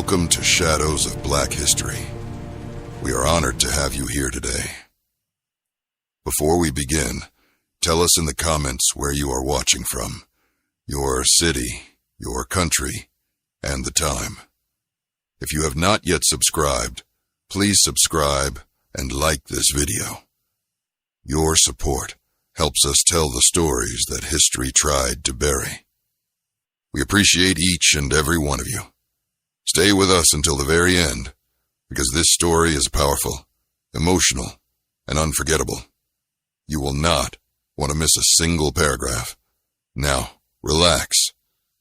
Welcome to Shadows of Black History. We are honored to have you here today. Before we begin, tell us in the comments where you are watching from, your city, your country, and the time. If you have not yet subscribed, please subscribe and like this video. Your support helps us tell the stories that history tried to bury. We appreciate each and every one of you. Stay with us until the very end, because this story is powerful, emotional, and unforgettable. You will not want to miss a single paragraph. Now, relax,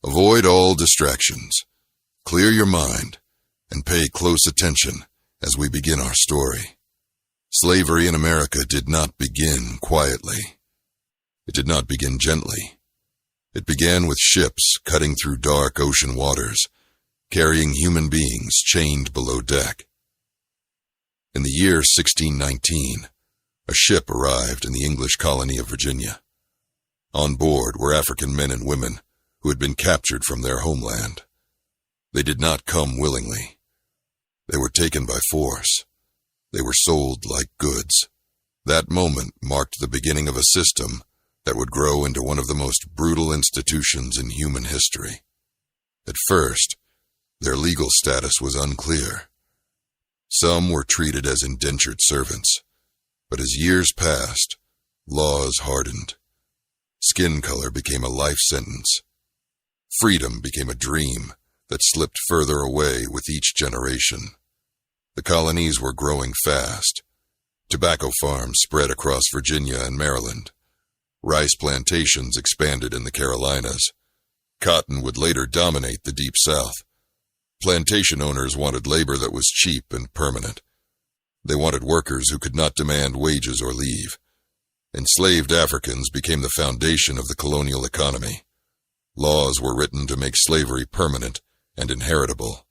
avoid all distractions, clear your mind, and pay close attention as we begin our story. Slavery in America did not begin quietly. It did not begin gently. It began with ships cutting through dark ocean waters, carrying human beings chained below deck. In the year 1619, a ship arrived in the English colony of Virginia. On board were African men and women who had been captured from their homeland. They did not come willingly. They were taken by force. They were sold like goods. That moment marked the beginning of a system that would grow into one of the most brutal institutions in human history. At first, their legal status was unclear. Some were treated as indentured servants, but as years passed, laws hardened. Skin color became a life sentence. Freedom became a dream that slipped further away with each generation. The colonies were growing fast. Tobacco farms spread across Virginia and Maryland. Rice plantations expanded in the Carolinas. Cotton would later dominate the Deep South. Plantation owners wanted labor that was cheap and permanent. They wanted workers who could not demand wages or leave. Enslaved Africans became the foundation of the colonial economy. Laws were written to make slavery permanent and inheritable.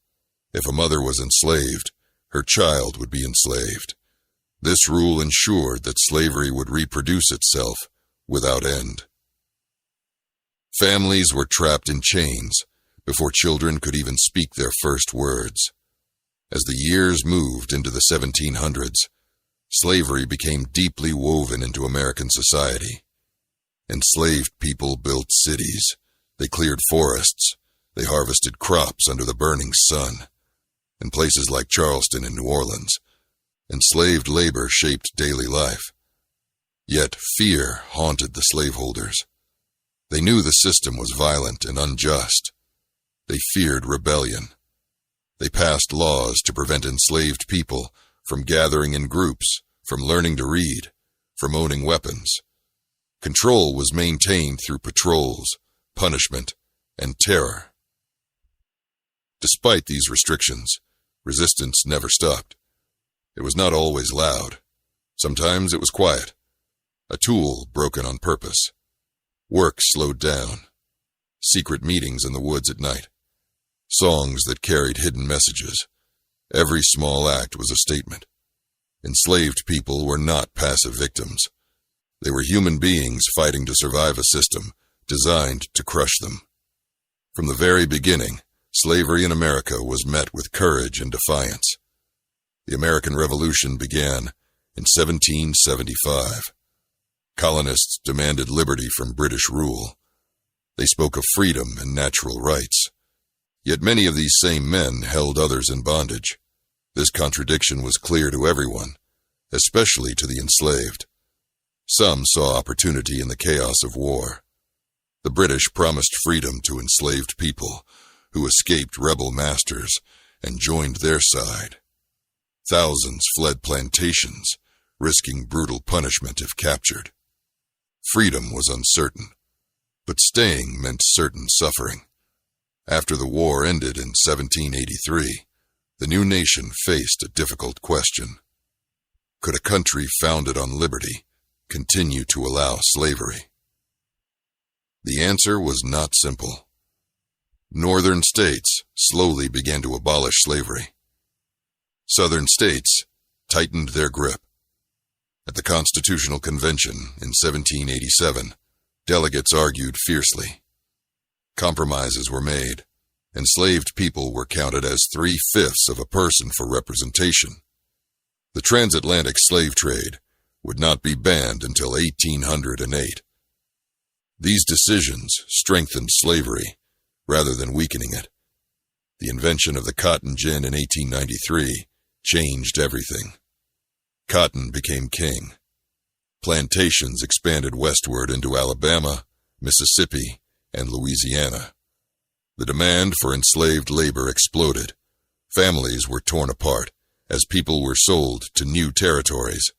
If a mother was enslaved, her child would be enslaved. This rule ensured that slavery would reproduce itself without end. Families were trapped in chains before children could even speak their first words. As the years moved into the 1700s, slavery became deeply woven into American society. Enslaved people built cities. They cleared forests. They harvested crops under the burning sun. In places like Charleston and New Orleans, enslaved labor shaped daily life. Yet fear haunted the slaveholders. They knew the system was violent and unjust. They feared rebellion. They passed laws to prevent enslaved people from gathering in groups, from learning to read, from owning weapons. Control was maintained through patrols, punishment, and terror. Despite these restrictions, resistance never stopped. It was not always loud. Sometimes it was quiet. A tool broken on purpose. Work slowed down. Secret meetings in the woods at night. Songs that carried hidden messages. Every small act was a statement. Enslaved people were not passive victims. They were human beings fighting to survive a system designed to crush them. From the very beginning, slavery in America was met with courage and defiance. The American Revolution began in 1775. Colonists demanded liberty from British rule. They spoke of freedom and natural rights. Yet many of these same men held others in bondage. This contradiction was clear to everyone, especially to the enslaved. Some saw opportunity in the chaos of war. The British promised freedom to enslaved people who escaped rebel masters and joined their side. Thousands fled plantations, risking brutal punishment if captured. Freedom was uncertain, but staying meant certain suffering. After the war ended in 1783, the new nation faced a difficult question. Could a country founded on liberty continue to allow slavery? The answer was not simple. Northern states slowly began to abolish slavery. Southern states tightened their grip. At the Constitutional Convention in 1787, delegates argued fiercely. Compromises were made. Enslaved people were counted as 3/5 of a person for representation. The transatlantic slave trade would not be banned until 1808. These decisions strengthened slavery rather than weakening it. The invention of the cotton gin in 1893 changed everything. Cotton became king. Plantations expanded westward into Alabama, Mississippi, and Louisiana. The demand for enslaved labor exploded. Families were torn apart as people were sold to new territories.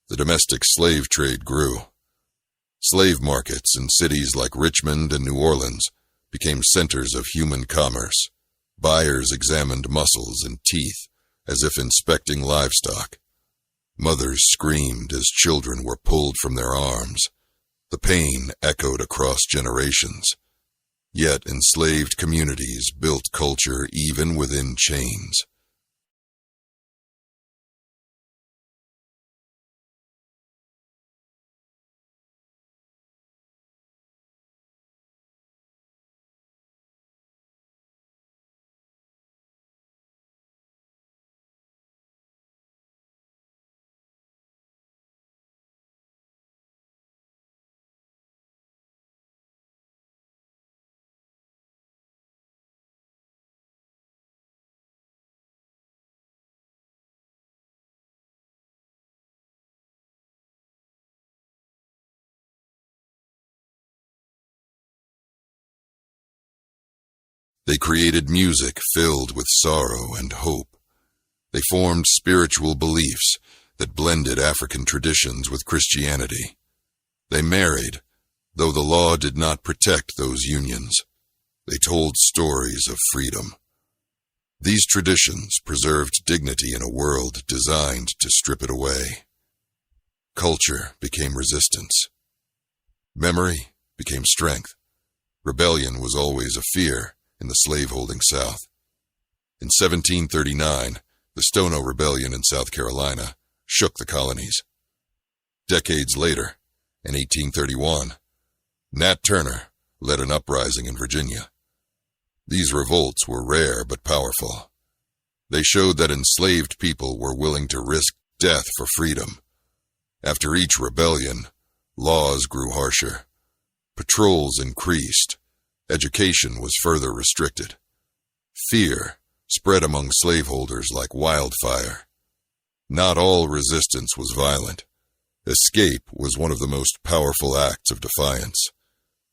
The domestic slave trade grew. Slave markets in cities like Richmond and New Orleans became centers of human commerce. Buyers examined muscles and teeth as if inspecting livestock. Mothers screamed as children were pulled from their arms. The pain echoed across generations. Yet enslaved communities built culture even within chains. They created music filled with sorrow and hope. They formed spiritual beliefs that blended African traditions with Christianity. They married, though the law did not protect those unions. They told stories of freedom. These traditions preserved dignity in a world designed to strip it away. Culture became resistance. Memory became strength. Rebellion was always a fear in the slave-holding South. In 1739, the Stono Rebellion in South Carolina shook the colonies. Decades later, in 1831, Nat Turner led an uprising in Virginia. These revolts were rare but powerful. They showed that enslaved people were willing to risk death for freedom. After each rebellion, laws grew harsher. Patrols increased. Education was further restricted. Fear spread among slaveholders like wildfire. Not all resistance was violent. Escape was one of the most powerful acts of defiance.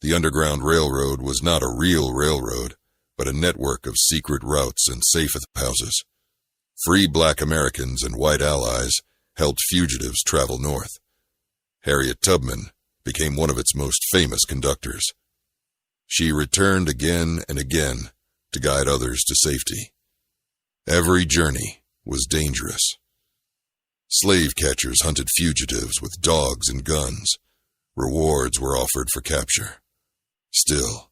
The Underground Railroad was not a real railroad, but a network of secret routes and safe houses. Free black Americans and white allies helped fugitives travel north. Harriet Tubman became one of its most famous conductors. She returned again and again to guide others to safety. Every journey was dangerous. Slave catchers hunted fugitives with dogs and guns. Rewards were offered for capture. Still,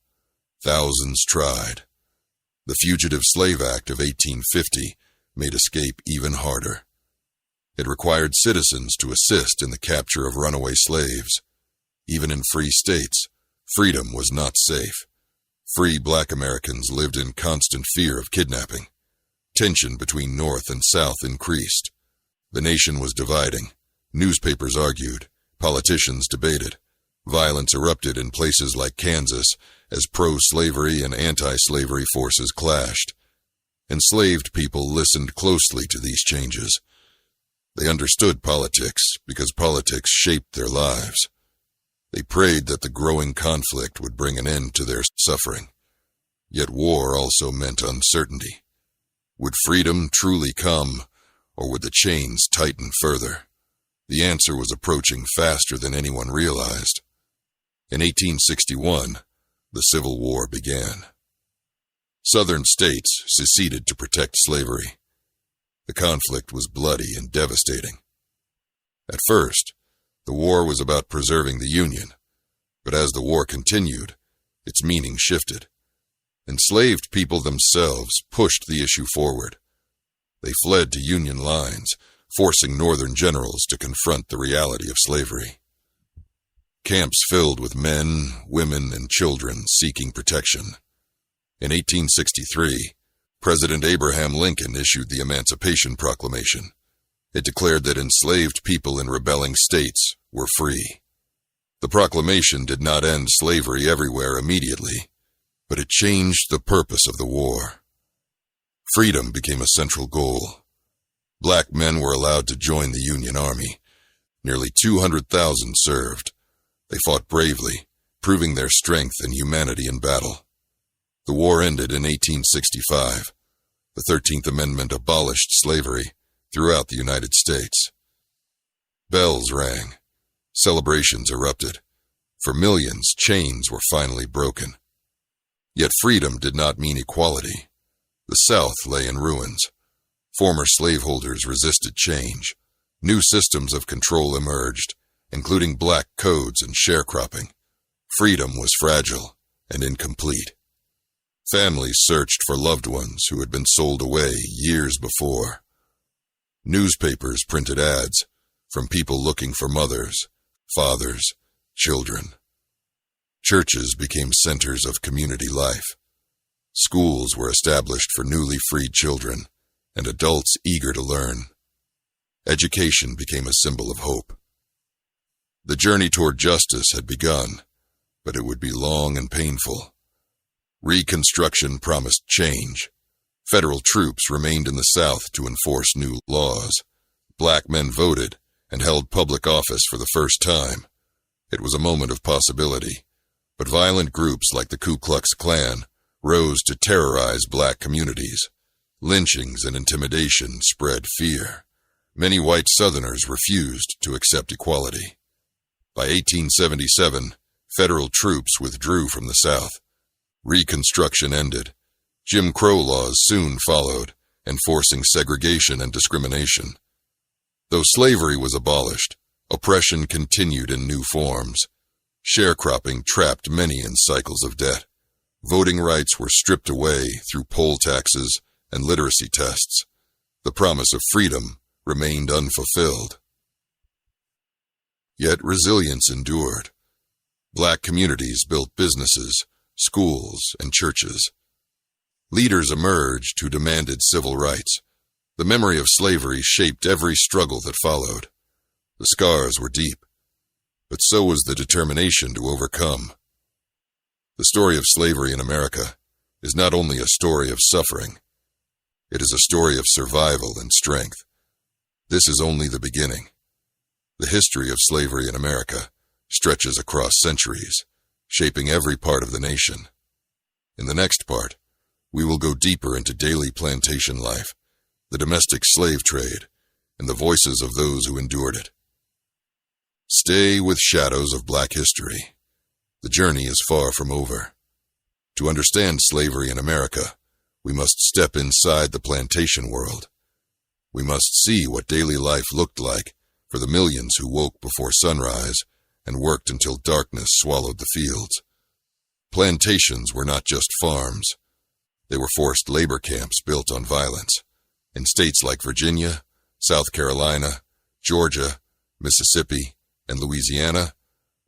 thousands tried. The Fugitive Slave Act of 1850 made escape even harder. It required citizens to assist in the capture of runaway slaves. Even in free states, freedom was not safe. Free black Americans lived in constant fear of kidnapping. Tension between North and South increased. The nation was dividing. Newspapers argued. Politicians debated. Violence erupted in places like Kansas as pro-slavery and anti-slavery forces clashed. Enslaved people listened closely to these changes. They understood politics because politics shaped their lives. They prayed that the growing conflict would bring an end to their suffering. Yet war also meant uncertainty. Would freedom truly come, or would the chains tighten further? The answer was approaching faster than anyone realized. In 1861, the Civil War began. Southern states seceded to protect slavery. The conflict was bloody and devastating. At first, the war was about preserving the Union, but as the war continued, its meaning shifted. Enslaved people themselves pushed the issue forward. They fled to Union lines, forcing Northern generals to confront the reality of slavery. Camps filled with men, women, and children seeking protection. In 1863, President Abraham Lincoln issued the Emancipation Proclamation. It declared that enslaved people in rebelling states were free. The proclamation did not end slavery everywhere immediately, but it changed the purpose of the war. Freedom became a central goal. Black men were allowed to join the Union Army. Nearly 200,000 served. They fought bravely, proving their strength and humanity in battle. The war ended in 1865. The 13th Amendment abolished slavery throughout the United States. Bells rang. Celebrations erupted. For millions, chains were finally broken. Yet freedom did not mean equality. The South lay in ruins. Former slaveholders resisted change. New systems of control emerged, including black codes and sharecropping. Freedom was fragile and incomplete. Families searched for loved ones who had been sold away years before. Newspapers printed ads from people looking for mothers, fathers, children. Churches became centers of community life. Schools were established for newly freed children and adults eager to learn. Education became a symbol of hope. The journey toward justice had begun, but it would be long and painful. Reconstruction promised change. Federal troops remained in the South to enforce new laws. Black men voted and held public office for the first time. It was a moment of possibility, but violent groups like the Ku Klux Klan rose to terrorize black communities. Lynchings and intimidation spread fear. Many white Southerners refused to accept equality. By 1877, federal troops withdrew from the South. Reconstruction ended. Jim Crow laws soon followed, enforcing segregation and discrimination. Though slavery was abolished, oppression continued in new forms. Sharecropping trapped many in cycles of debt. Voting rights were stripped away through poll taxes and literacy tests. The promise of freedom remained unfulfilled. Yet resilience endured. Black communities built businesses, schools, and churches. Leaders emerged who demanded civil rights. The memory of slavery shaped every struggle that followed. The scars were deep, but so was the determination to overcome. The story of slavery in America is not only a story of suffering, it is a story of survival and strength. This is only the beginning. The history of slavery in America stretches across centuries, shaping every part of the nation. In the next part, we will go deeper into daily plantation life, the domestic slave trade, and the voices of those who endured it. Stay with Shadows of Black History. The journey is far from over. To understand slavery in America, we must step inside the plantation world. We must see what daily life looked like for the millions who woke before sunrise and worked until darkness swallowed the fields. Plantations were not just farms. They were forced labor camps built on violence. In states like Virginia, South Carolina, Georgia, Mississippi, and Louisiana,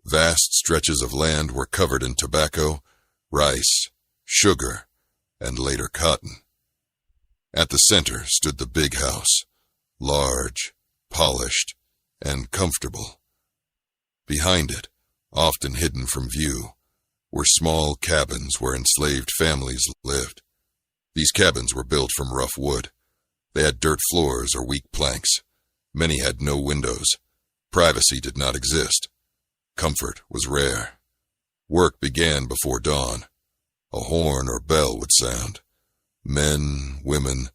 vast stretches of land were covered in tobacco, rice, sugar, and later cotton. At the center stood the big house, large, polished, and comfortable. Behind it, often hidden from view, were small cabins where enslaved families lived. These cabins were built from rough wood. They had dirt floors or weak planks. Many had no windows. Privacy did not exist. Comfort was rare. Work began before dawn. A horn or bell would sound. Men, women,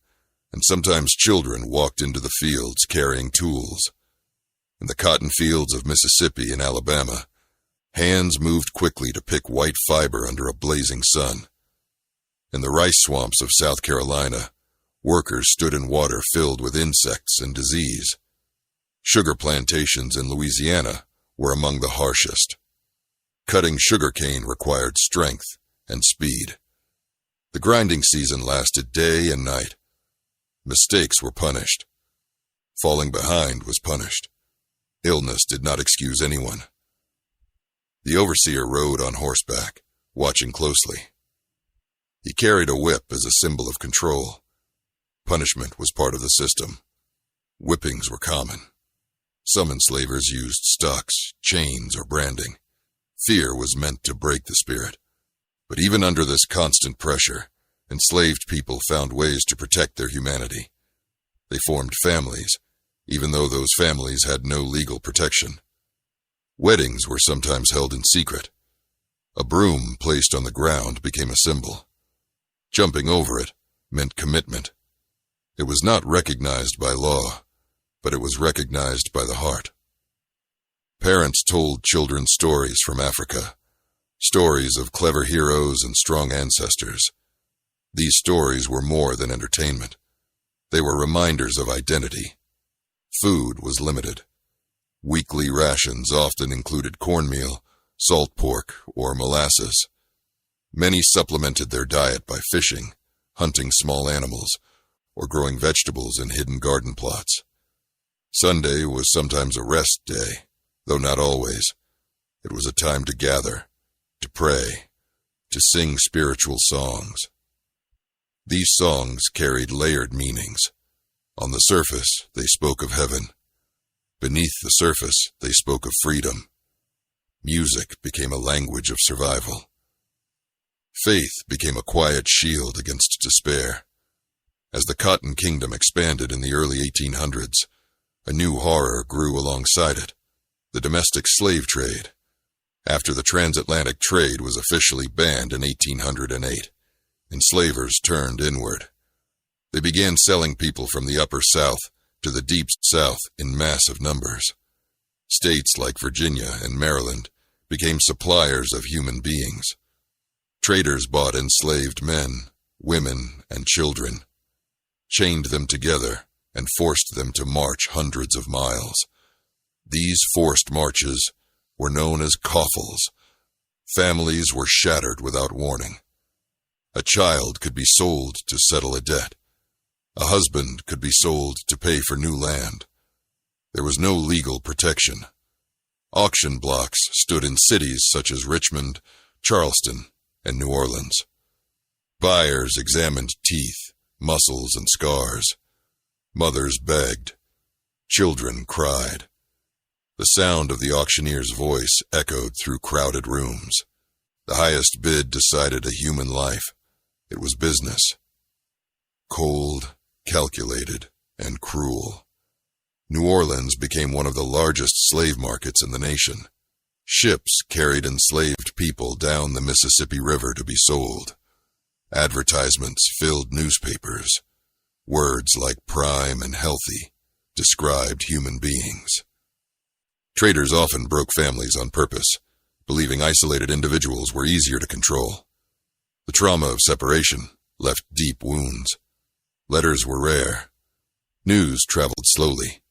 and sometimes children walked into the fields carrying tools. In the cotton fields of Mississippi and Alabama, hands moved quickly to pick white fiber under a blazing sun. In the rice swamps of South Carolina, workers stood in water filled with insects and disease. Sugar plantations in Louisiana were among the harshest. Cutting sugar cane required strength and speed. The grinding season lasted day and night. Mistakes were punished. Falling behind was punished. Illness did not excuse anyone. The overseer rode on horseback, watching closely. He carried a whip as a symbol of control. Punishment was part of the system. Whippings were common. Some enslavers used stocks, chains, or branding. Fear was meant to break the spirit. But even under this constant pressure, enslaved people found ways to protect their humanity. They formed families, even though those families had no legal protection. Weddings were sometimes held in secret. A broom placed on the ground became a symbol. Jumping over it meant commitment. It was not recognized by law, but it was recognized by the heart. Parents told children stories from Africa, stories of clever heroes and strong ancestors. These stories were more than entertainment. They were reminders of identity. Food was limited. Weekly rations often included cornmeal, salt pork, or molasses. Many supplemented their diet by fishing, hunting small animals, or growing vegetables in hidden garden plots. Sunday was sometimes a rest day, though not always. It was a time to gather, to pray, to sing spiritual songs. These songs carried layered meanings. On the surface, they spoke of heaven. Beneath the surface, they spoke of freedom. Music became a language of survival. Faith became a quiet shield against despair. As the Cotton Kingdom expanded in the early 1800s, a new horror grew alongside it, the domestic slave trade. After the transatlantic trade was officially banned in 1808, enslavers turned inward. They began selling people from the Upper South to the Deep South in massive numbers. States like Virginia and Maryland became suppliers of human beings. Traders bought enslaved men, women, and children, chained them together, and forced them to march hundreds of miles. These forced marches were known as coffles. Families were shattered without warning. A child could be sold to settle a debt. A husband could be sold to pay for new land. There was no legal protection. Auction blocks stood in cities such as Richmond, Charleston, and New Orleans. Buyers examined teeth, muscles, and scars. Mothers begged. Children cried. The sound of the auctioneer's voice echoed through crowded rooms. The highest bid decided a human life. It was business. Cold, calculated, and cruel. New Orleans became one of the largest slave markets in the nation. Ships carried enslaved people down the Mississippi River to be sold. Advertisements filled newspapers. Words like prime and healthy described human beings. Traders often broke families on purpose, believing isolated individuals were easier to control. The trauma of separation left deep wounds. Letters were rare. News traveled slowly.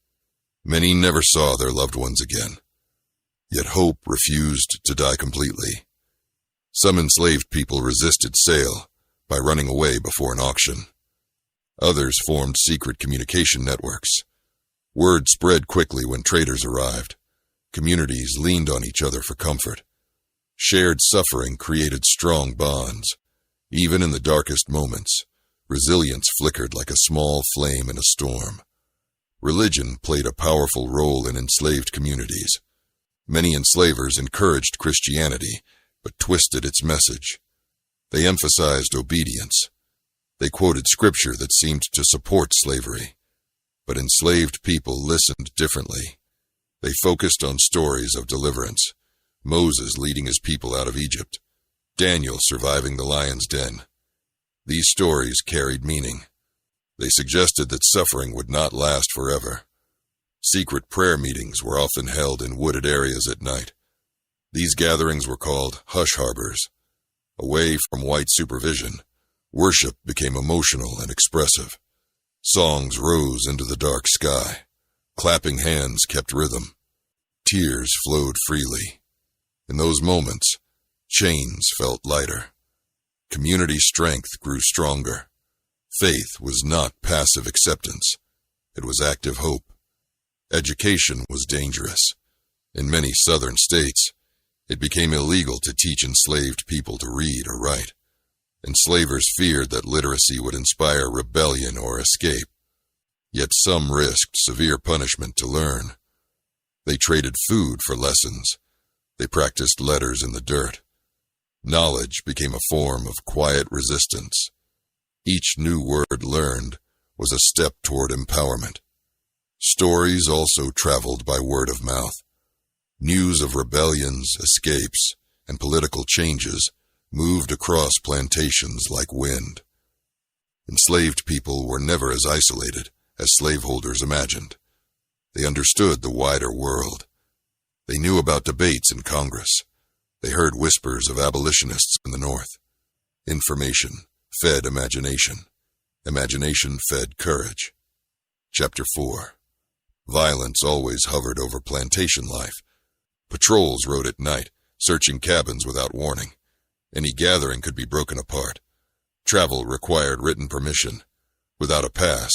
Many never saw their loved ones again. Yet hope refused to die completely. Some enslaved people resisted sale by running away before an auction. Others formed secret communication networks. Word spread quickly when traders arrived. Communities leaned on each other for comfort. Shared suffering created strong bonds. Even in the darkest moments, resilience flickered like a small flame in a storm. Religion played a powerful role in enslaved communities. Many enslavers encouraged Christianity, but twisted its message. They emphasized obedience. They quoted scripture that seemed to support slavery. But enslaved people listened differently. They focused on stories of deliverance. Moses leading his people out of Egypt. Daniel surviving the lion's den. These stories carried meaning. They suggested that suffering would not last forever. Secret prayer meetings were often held in wooded areas at night. These gatherings were called hush harbors. Away from white supervision, worship became emotional and expressive. Songs rose into the dark sky. Clapping hands kept rhythm. Tears flowed freely. In those moments, chains felt lighter. Community strength grew stronger. Faith was not passive acceptance. It was active hope. Education was dangerous. In many southern states, it became illegal to teach enslaved people to read or write. Enslavers feared that literacy would inspire rebellion or escape. Yet some risked severe punishment to learn. They traded food for lessons. They practiced letters in the dirt. Knowledge became a form of quiet resistance. Each new word learned was a step toward empowerment. Stories also traveled by word of mouth. News of rebellions, escapes, and political changes moved across plantations like wind. Enslaved people were never as isolated as slaveholders imagined. They understood the wider world. They knew about debates in Congress. They heard whispers of abolitionists in the North. Information fed imagination. Imagination fed courage. Chapter 4. Violence always hovered over plantation life. Patrols rode at night, searching cabins without warning. Any gathering could be broken apart. Travel required written permission. Without a pass,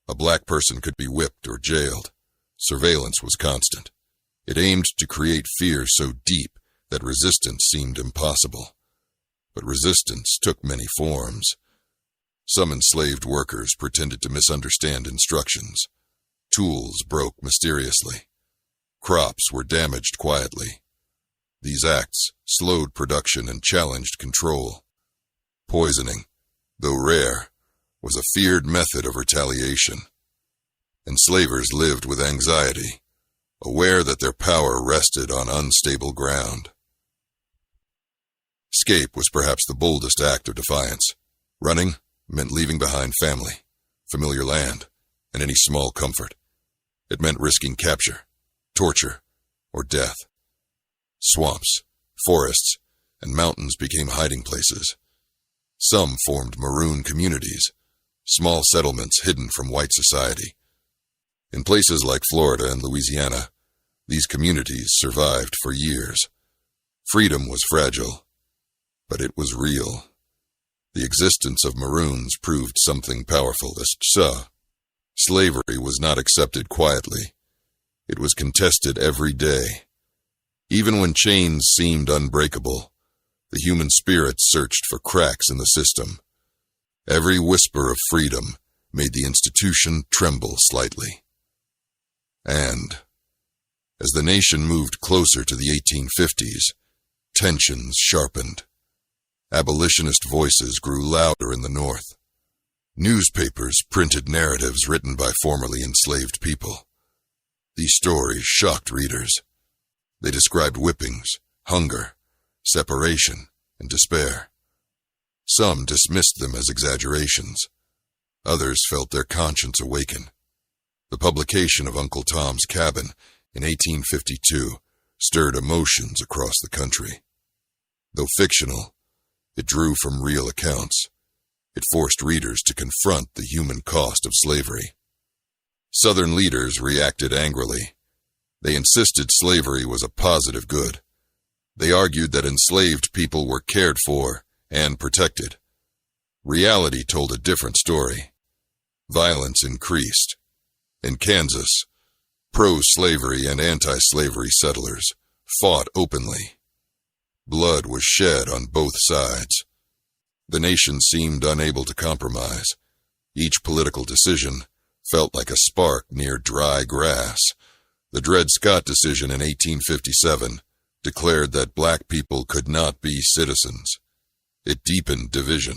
a black person could be whipped or jailed. Surveillance was constant. It aimed to create fear so deep that resistance seemed impossible. But resistance took many forms. Some enslaved workers pretended to misunderstand instructions. Tools broke mysteriously. Crops were damaged quietly. These acts slowed production and challenged control. Poisoning, though rare, was a feared method of retaliation. Enslavers lived with anxiety, aware that their power rested on unstable ground. Escape was perhaps the boldest act of defiance. Running meant leaving behind family, familiar land, and any small comfort. It meant risking capture, torture, or death. Swamps, forests, and mountains became hiding places. Some formed maroon communities, small settlements hidden from white society. In places like Florida and Louisiana, these communities survived for years. Freedom was fragile, but it was real. The existence of maroons proved something powerful. Slavery was not accepted quietly. It was contested every day. Even when chains seemed unbreakable, the human spirit searched for cracks in the system. Every whisper of freedom made the institution tremble slightly. And, as the nation moved closer to the 1850s, tensions sharpened. Abolitionist voices grew louder in the North. Newspapers printed narratives written by formerly enslaved people. These stories shocked readers. They described whippings, hunger, separation, and despair. Some dismissed them as exaggerations. Others felt their conscience awaken. The publication of Uncle Tom's Cabin in 1852 stirred emotions across the country. Though fictional, it drew from real accounts. It forced readers to confront the human cost of slavery. Southern leaders reacted angrily. They insisted slavery was a positive good. They argued that enslaved people were cared for and protected. Reality told a different story. Violence increased. In Kansas, pro-slavery and anti-slavery settlers fought openly. Blood was shed on both sides. The nation seemed unable to compromise. Each political decision felt like a spark near dry grass. The Dred Scott decision in 1857 declared that black people could not be citizens. It deepened division.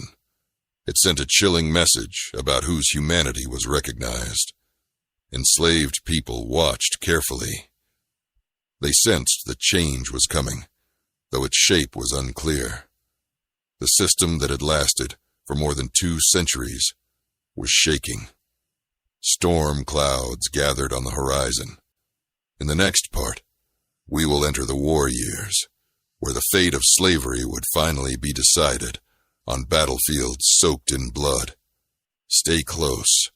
It sent a chilling message about whose humanity was recognized. Enslaved people watched carefully. They sensed that change was coming, though its shape was unclear. The system that had lasted for more than 2 centuries was shaking. Storm clouds gathered on the horizon. In the next part, we will enter the war years, where the fate of slavery would finally be decided on battlefields soaked in blood. Stay close.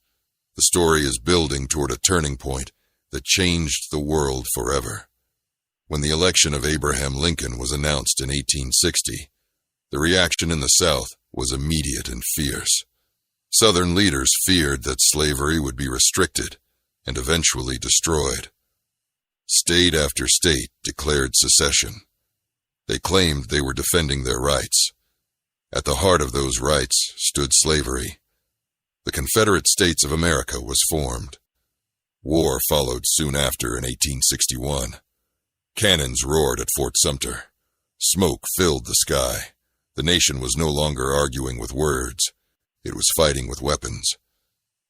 The story is building toward a turning point that changed the world forever. When the election of Abraham Lincoln was announced in 1860, the reaction in the South was immediate and fierce. Southern leaders feared that slavery would be restricted and eventually destroyed. State after state declared secession. They claimed they were defending their rights. At the heart of those rights stood slavery. The Confederate States of America was formed. War followed soon after in 1861. Cannons roared at Fort Sumter. Smoke filled the sky. The nation was no longer arguing with words. It was fighting with weapons.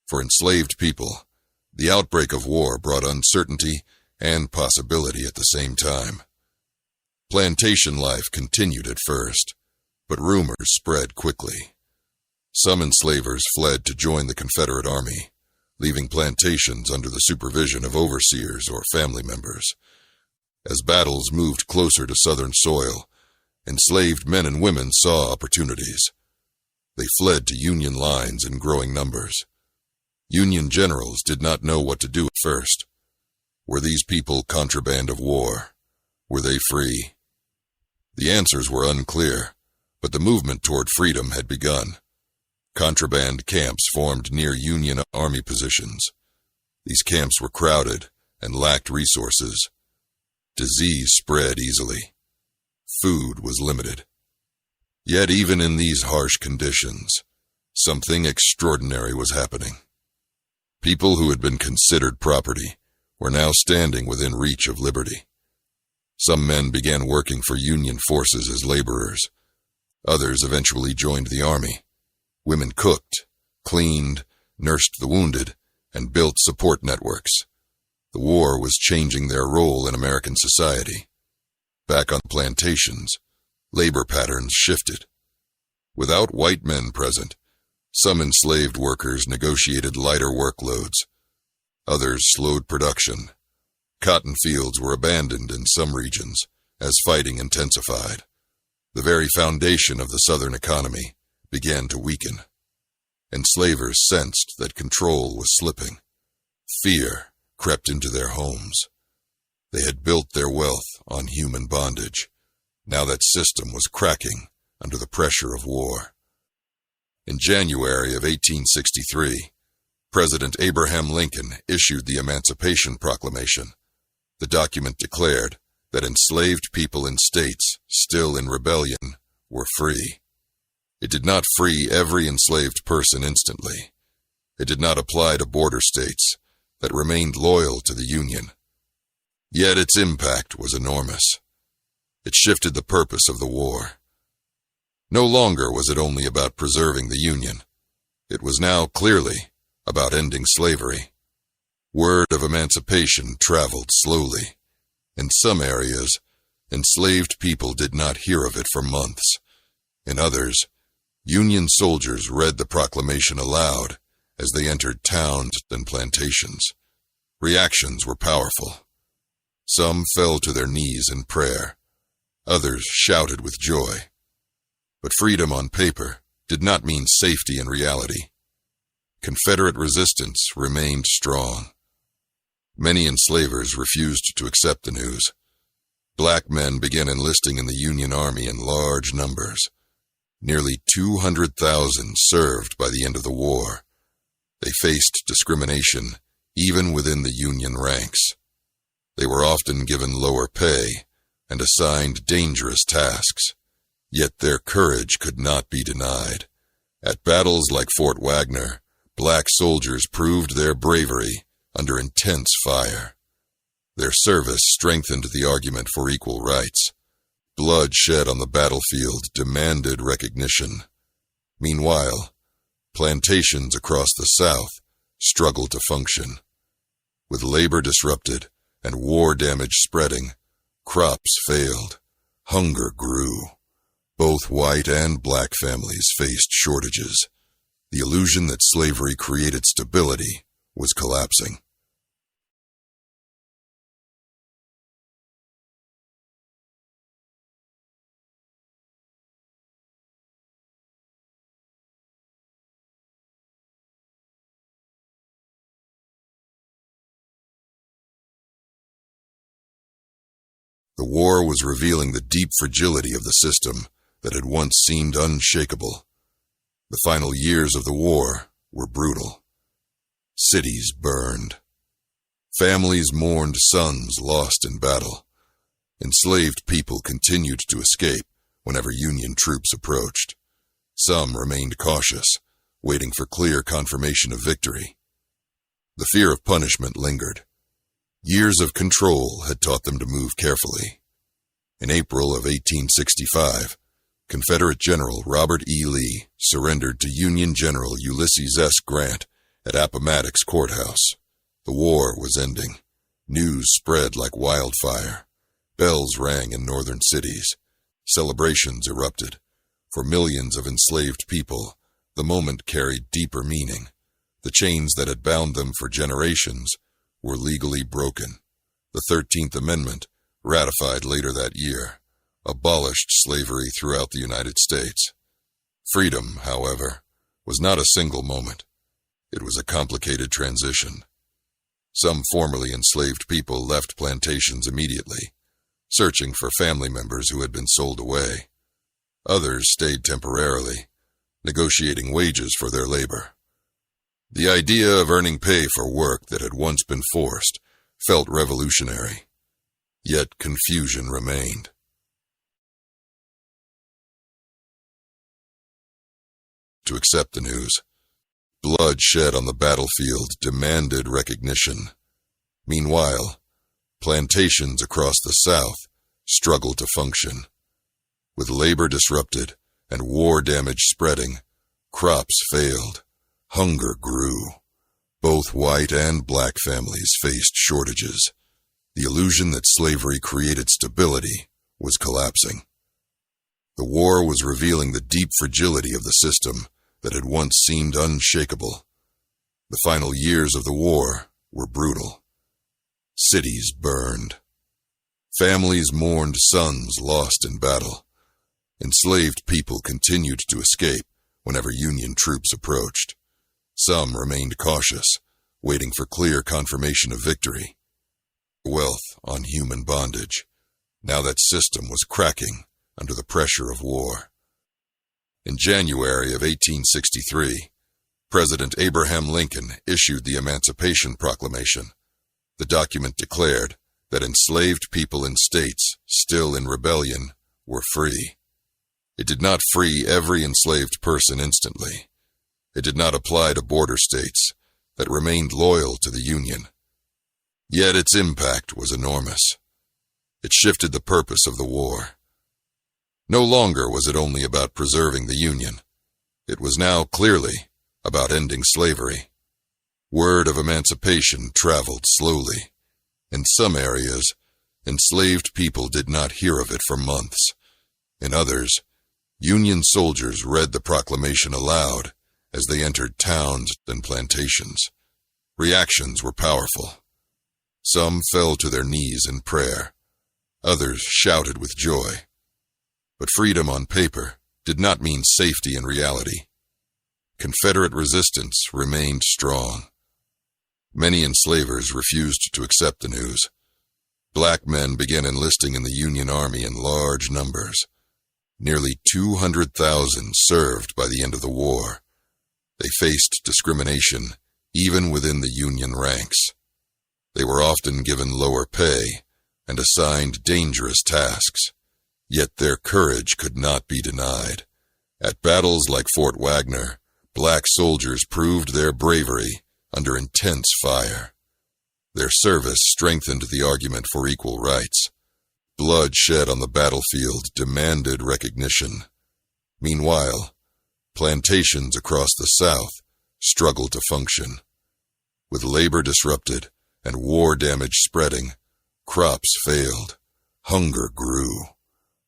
For enslaved people, the outbreak of war brought uncertainty and possibility at the same time. Plantation life continued at first, but rumors spread quickly. Some enslavers fled to join the Confederate Army, leaving plantations under the supervision of overseers or family members. As battles moved closer to Southern soil, enslaved men and women saw opportunities. They fled to Union lines in growing numbers. Union generals did not know what to do at first. Were these people contraband of war? Were they free? The answers were unclear, but the movement toward freedom had begun. Contraband camps formed near Union Army positions. These camps were crowded and lacked resources. Disease spread easily. Food was limited. Yet even in these harsh conditions, something extraordinary was happening. People who had been considered property were now standing within reach of liberty. Some men began working for Union forces as laborers. Others eventually joined the army. Women cooked, cleaned, nursed the wounded, and built support networks. The war was changing their role in American society. Back on plantations, labor patterns shifted. Without white men present, some enslaved workers negotiated lighter workloads. Others slowed production. Cotton fields were abandoned in some regions as fighting intensified. The very foundation of the Southern economy began to weaken. Enslavers sensed that control was slipping. Fear crept into their homes. They had built their wealth on human bondage. Now that system was cracking under the pressure of war. In January of 1863, President Abraham Lincoln issued the Emancipation Proclamation. The document declared that enslaved people in states still in rebellion were free. It did not free every enslaved person instantly. It did not apply to border states that remained loyal to the Union. Yet its impact was enormous. It shifted the purpose of the war. No longer was it only about preserving the Union. It was now clearly about ending slavery. Word of emancipation traveled slowly. In some areas, enslaved people did not hear of it for months. In others, Union soldiers read the proclamation aloud as they entered towns and plantations. Reactions were powerful. Some fell to their knees in prayer. Others shouted with joy. But freedom on paper did not mean safety in reality. Confederate resistance remained strong. Many enslavers refused to accept the news. Black men began enlisting in the Union Army in large numbers. Nearly 200,000 served by the end of the war. They faced discrimination even within the Union ranks. They were often given lower pay and assigned dangerous tasks. Yet their courage could not be denied. At battles like Fort Wagner, black soldiers proved their bravery under intense fire. Their service strengthened the argument for equal rights. Blood shed on the battlefield demanded recognition. Meanwhile, plantations across the South struggled to function. With labor disrupted and war damage spreading, crops failed. Hunger grew. Both white and black families faced shortages. The illusion that slavery created stability was collapsing. The war was revealing the deep fragility of the system that had once seemed unshakable. The final years of the war were brutal. Cities burned. Families mourned sons lost in battle. Enslaved people continued to escape whenever Union troops approached. Some remained cautious, waiting for clear confirmation of victory. The fear of punishment lingered. Years of control had taught them to move carefully. In April of 1865, Confederate General Robert E. Lee surrendered to Union General Ulysses S. Grant at Appomattox Courthouse. The war was ending. News spread like wildfire. Bells rang in northern cities. Celebrations erupted. For millions of enslaved people, the moment carried deeper meaning. The chains that had bound them for generations were legally broken. The 13th Amendment, ratified later that year, abolished slavery throughout the United States. Freedom, however, was not a single moment. It was a complicated transition. Some formerly enslaved people left plantations immediately, searching for family members who had been sold away. Others stayed temporarily, negotiating wages for their labor. The idea of earning pay for work that had once been forced felt revolutionary, yet confusion remained. To accept the news, blood shed on the battlefield demanded recognition. Meanwhile, plantations across the South struggled to function. With labor disrupted and war damage spreading, crops failed. Hunger grew. Both white and black families faced shortages. The illusion that slavery created stability was collapsing. The war was revealing the deep fragility of the system that had once seemed unshakable. The final years of the war were brutal. Cities burned. Families mourned sons lost in battle. Enslaved people continued to escape whenever Union troops approached. Some remained cautious, waiting for clear confirmation of victory. Wealth on human bondage. Now that system was cracking under the pressure of war. In January of 1863, President Abraham Lincoln issued the Emancipation Proclamation. The document declared that enslaved people in states still in rebellion were free. It did not free every enslaved person instantly. It did not apply to border states that remained loyal to the Union. Yet its impact was enormous. It shifted the purpose of the war. No longer was it only about preserving the Union. It was now clearly about ending slavery. Word of emancipation traveled slowly. In some areas, enslaved people did not hear of it for months. In others, Union soldiers read the proclamation aloud as they entered towns and plantations. Reactions were powerful. Some fell to their knees in prayer. Others shouted with joy. But freedom on paper did not mean safety in reality. Confederate resistance remained strong. Many enslavers refused to accept the news. Black men began enlisting in the Union Army in large numbers. Nearly 200,000 served by the end of the war. They faced discrimination even within the Union ranks. They were often given lower pay and assigned dangerous tasks. Yet their courage could not be denied. At battles like Fort Wagner, black soldiers proved their bravery under intense fire. Their service strengthened the argument for equal rights. Blood shed on the battlefield demanded recognition. Meanwhile, plantations across the South struggled to function. With labor disrupted and war damage spreading, crops failed. Hunger grew.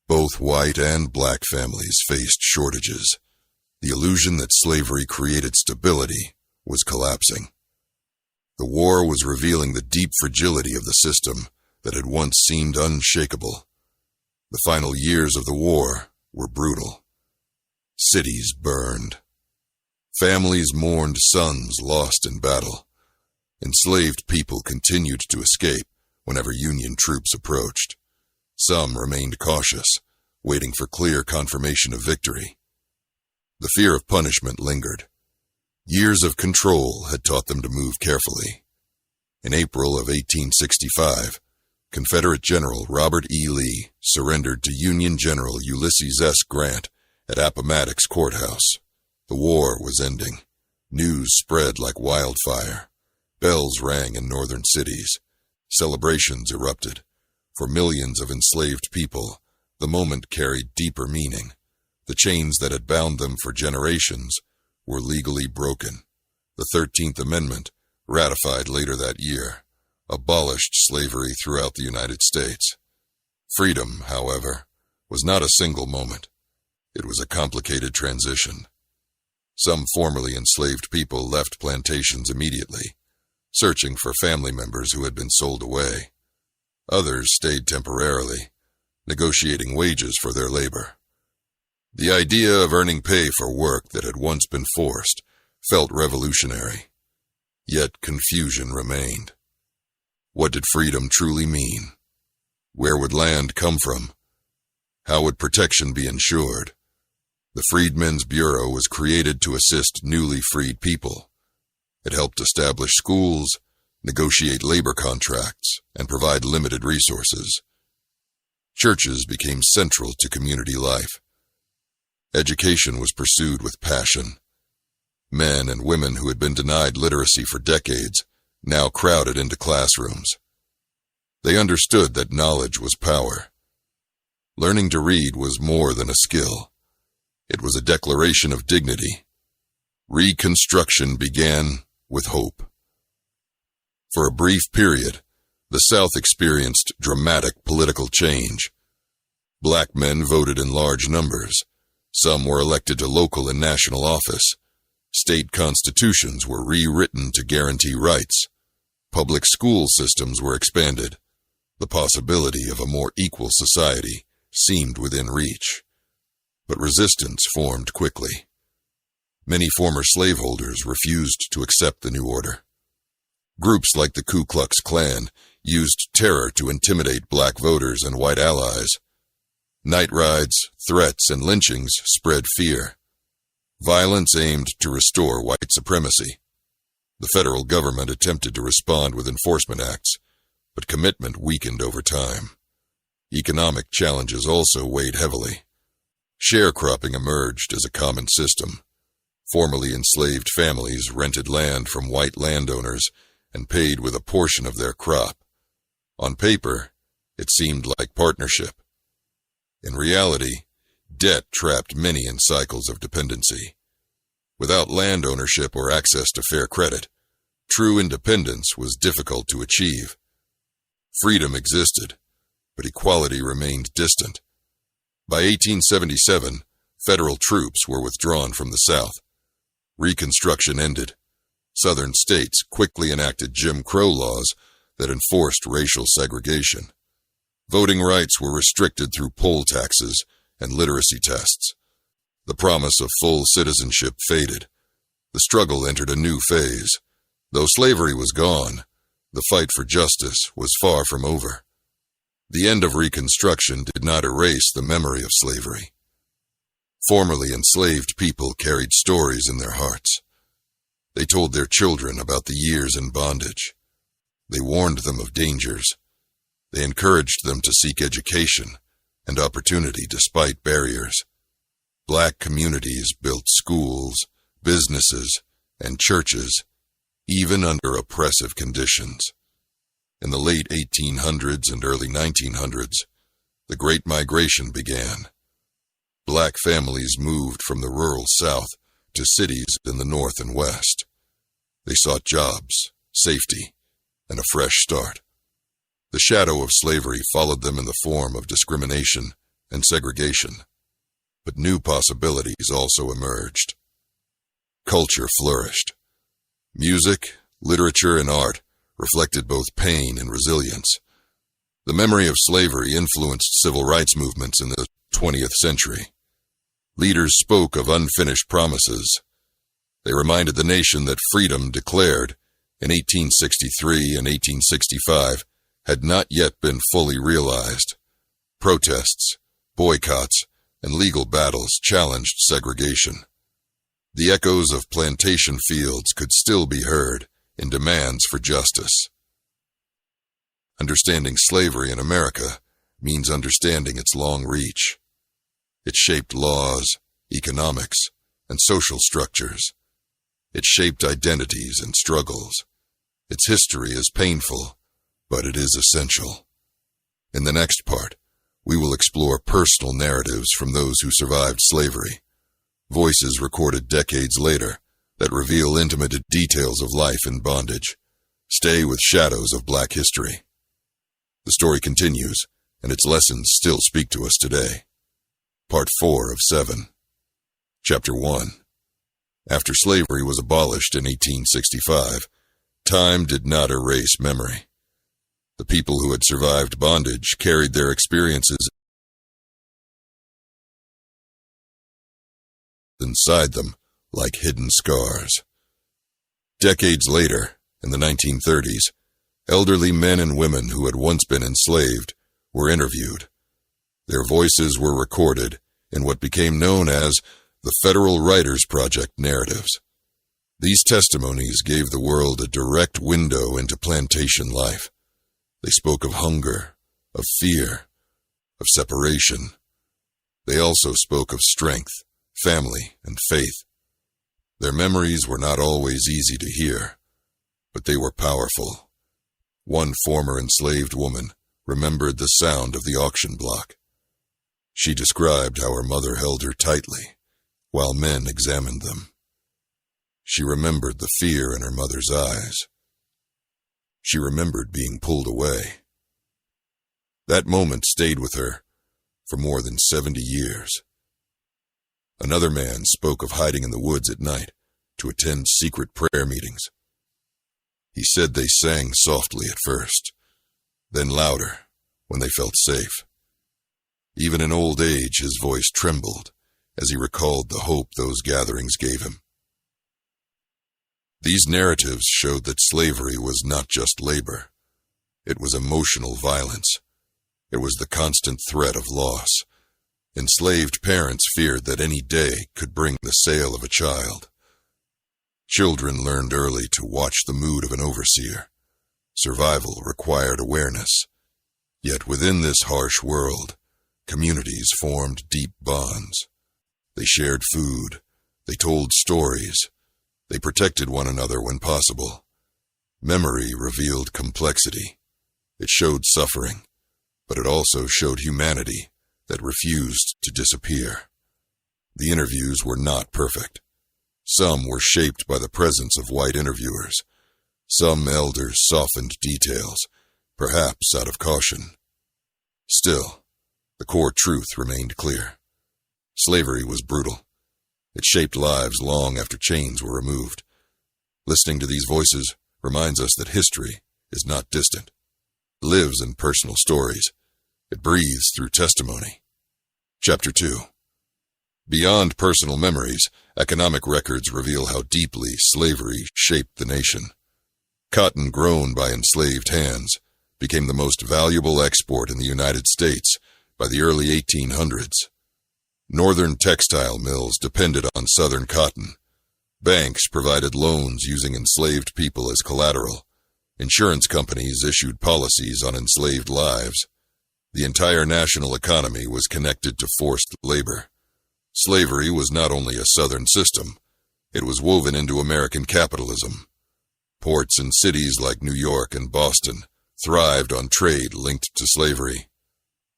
Both white and black families faced shortages. The illusion that slavery created stability was collapsing. The war was revealing the deep fragility of the system that had once seemed unshakable. The final years of the war were brutal. Cities burned. Families mourned sons lost in battle. Enslaved people continued to escape whenever Union troops approached. Some remained cautious, waiting for clear confirmation of victory. The fear of punishment lingered. Years of control had taught them to move carefully. In April of 1865, Confederate General Robert E. Lee surrendered to Union General Ulysses S. Grant At Appomattox Courthouse, the war was ending. News spread like wildfire. Bells rang in northern cities. Celebrations erupted. For millions of enslaved people, the moment carried deeper meaning. The chains that had bound them for generations were legally broken. The 13th Amendment, ratified later that year, abolished slavery throughout the United States. Freedom, however, was not a single moment. It was a complicated transition. Some formerly enslaved people left plantations immediately, searching for family members who had been sold away. Others stayed temporarily, negotiating wages for their labor. The idea of earning pay for work that had once been forced felt revolutionary. Yet confusion remained. What did freedom truly mean? Where would land come from? How would protection be ensured? The Freedmen's Bureau was created to assist newly freed people. It helped establish schools, negotiate labor contracts, and provide limited resources. Churches became central to community life. Education was pursued with passion. Men and women who had been denied literacy for decades now crowded into classrooms. They understood that knowledge was power. Learning to read was more than a skill. It was a declaration of dignity. Reconstruction began with hope. For a brief period, the South experienced dramatic political change. Black men voted in large numbers. Some were elected to local and national office. State constitutions were rewritten to guarantee rights. Public school systems were expanded. The possibility of a more equal society seemed within reach. But resistance formed quickly. Many former slaveholders refused to accept the new order. Groups like the Ku Klux Klan used terror to intimidate black voters and white allies. Night raids, threats, and lynchings spread fear. Violence aimed to restore white supremacy. The federal government attempted to respond with enforcement acts, but commitment weakened over time. Economic challenges also weighed heavily. Sharecropping emerged as a common system. Formerly enslaved families rented land from white landowners and paid with a portion of their crop. On paper, it seemed like partnership. In reality, debt trapped many in cycles of dependency. Without land ownership or access to fair credit, true independence was difficult to achieve. Freedom existed, but equality remained distant. By 1877, federal troops were withdrawn from the South. Reconstruction ended. Southern states quickly enacted Jim Crow laws that enforced racial segregation. Voting rights were restricted through poll taxes and literacy tests. The promise of full citizenship faded. The struggle entered a new phase. Though slavery was gone, the fight for justice was far from over. The end of Reconstruction did not erase the memory of slavery. Formerly enslaved people carried stories in their hearts. They told their children about the years in bondage. They warned them of dangers. They encouraged them to seek education and opportunity despite barriers. Black communities built schools, businesses, and churches, even under oppressive conditions. In the late 1800s and early 1900s, the Great Migration began. Black families moved from the rural South to cities in the North and West. They sought jobs, safety, and a fresh start. The shadow of slavery followed them in the form of discrimination and segregation, but new possibilities also emerged. Culture flourished. Music, literature, and art reflected both pain and resilience. The memory of slavery influenced civil rights movements in the 20th century. Leaders spoke of unfinished promises. They reminded the nation that freedom declared in 1863 and 1865 had not yet been fully realized. Protests, boycotts, and legal battles challenged segregation. The echoes of plantation fields could still be heard in demands for justice. Understanding slavery in America means understanding its long reach. It shaped laws, economics, and social structures. It shaped identities and struggles. Its history is painful, but it is essential. In the next part, we will explore personal narratives from those who survived slavery, voices recorded decades later that reveal intimate details of life in bondage. Stay with Shadows of Black History. The story continues, and its lessons still speak to us today. Part 4 of 7. Chapter 1. After slavery was abolished in 1865, time did not erase memory. The people who had survived bondage carried their experiences inside them like hidden scars. Decades later, in the 1930s, elderly men and women who had once been enslaved were interviewed. Their voices were recorded in what became known as the Federal Writers Project narratives. These testimonies gave the world a direct window into plantation life. They spoke of hunger, of fear, of separation. They also spoke of strength, family, and faith. Their memories were not always easy to hear, but they were powerful. One former enslaved woman remembered the sound of the auction block. She described how her mother held her tightly while men examined them. She remembered the fear in her mother's eyes. She remembered being pulled away. That moment stayed with her for more than 70 years. Another man spoke of hiding in the woods at night to attend secret prayer meetings. He said they sang softly at first, then louder when they felt safe. Even in old age, his voice trembled as he recalled the hope those gatherings gave him. These narratives showed that slavery was not just labor. It was emotional violence. It was the constant threat of loss. Enslaved parents feared that any day could bring the sale of a child. Children learned early to watch the mood of an overseer. Survival required awareness. Yet within this harsh world, communities formed deep bonds. They shared food. They told stories. They protected one another when possible. Memory revealed complexity. It showed suffering, but it also showed humanity that refused to disappear. The interviews were not perfect. Some were shaped by the presence of white interviewers. Some elders softened details, perhaps out of caution. Still, the core truth remained clear. Slavery was brutal. It shaped lives long after chains were removed. Listening to these voices reminds us that history is not distant. It lives in personal stories. It breathes through testimony. Chapter 2. Beyond personal memories, economic records reveal how deeply slavery shaped the nation. Cotton grown by enslaved hands became the most valuable export in the United States by the early 1800s. Northern textile mills depended on southern cotton. Banks provided loans using enslaved people as collateral. Insurance companies issued policies on enslaved lives. The entire national economy was connected to forced labor. Slavery was not only a southern system, it was woven into American capitalism. Ports in cities like New York and Boston thrived on trade linked to slavery.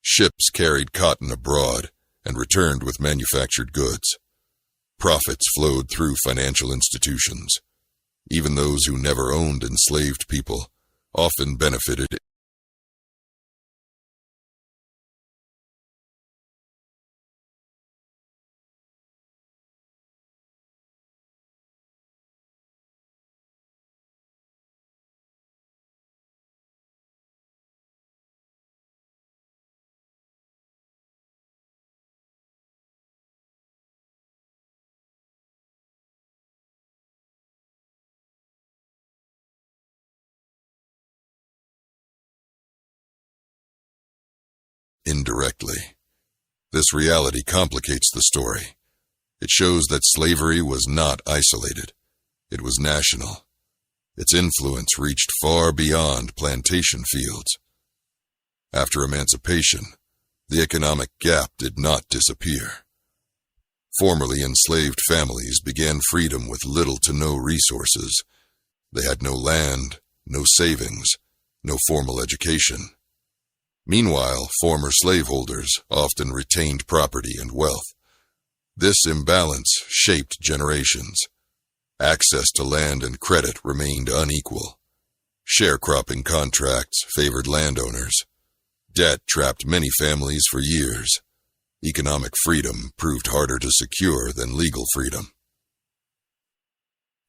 Ships carried cotton abroad and returned with manufactured goods. Profits flowed through financial institutions. Even those who never owned enslaved people often benefited indirectly. This reality complicates the story. It shows that slavery was not isolated. It was national. Its influence reached far beyond plantation fields. After emancipation, the economic gap did not disappear. Formerly enslaved families began freedom with little to no resources. They had no land, no savings, no formal education. Meanwhile, former slaveholders often retained property and wealth. This imbalance shaped generations. Access to land and credit remained unequal. Sharecropping contracts favored landowners. Debt trapped many families for years. Economic freedom proved harder to secure than legal freedom.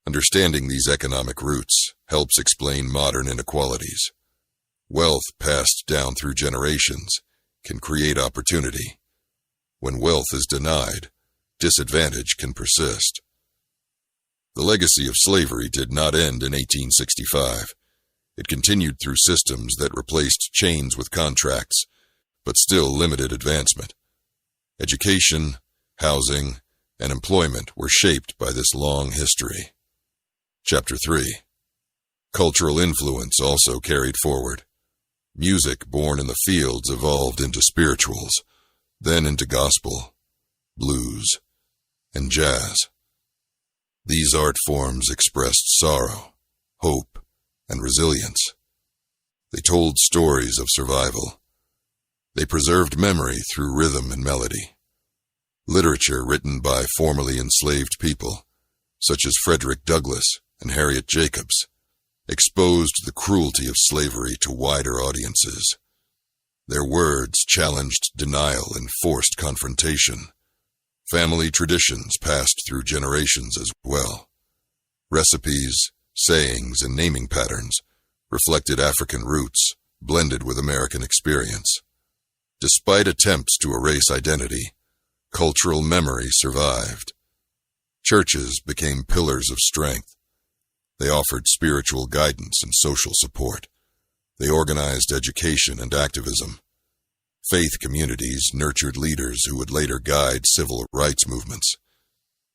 Understanding these economic roots helps explain modern inequalities. Wealth passed down through generations can create opportunity. When wealth is denied, disadvantage can persist. The legacy of slavery did not end in 1865. It continued through systems that replaced chains with contracts, but still limited advancement. Education, housing, and employment were shaped by this long history. Chapter 3. Cultural influence also carried forward. Music born in the fields evolved into spirituals, then into gospel, blues, and jazz. These art forms expressed sorrow, hope, and resilience. They told stories of survival. They preserved memory through rhythm and melody. Literature written by formerly enslaved people, such as Frederick Douglass and Harriet Jacobs, exposed the cruelty of slavery to wider audiences. Their words challenged denial and forced confrontation. Family traditions passed through generations as well. Recipes, sayings, and naming patterns reflected African roots, blended with American experience. Despite attempts to erase identity, cultural memory survived. Churches became pillars of strength. They offered spiritual guidance and social support. They organized education and activism. Faith communities nurtured leaders who would later guide civil rights movements.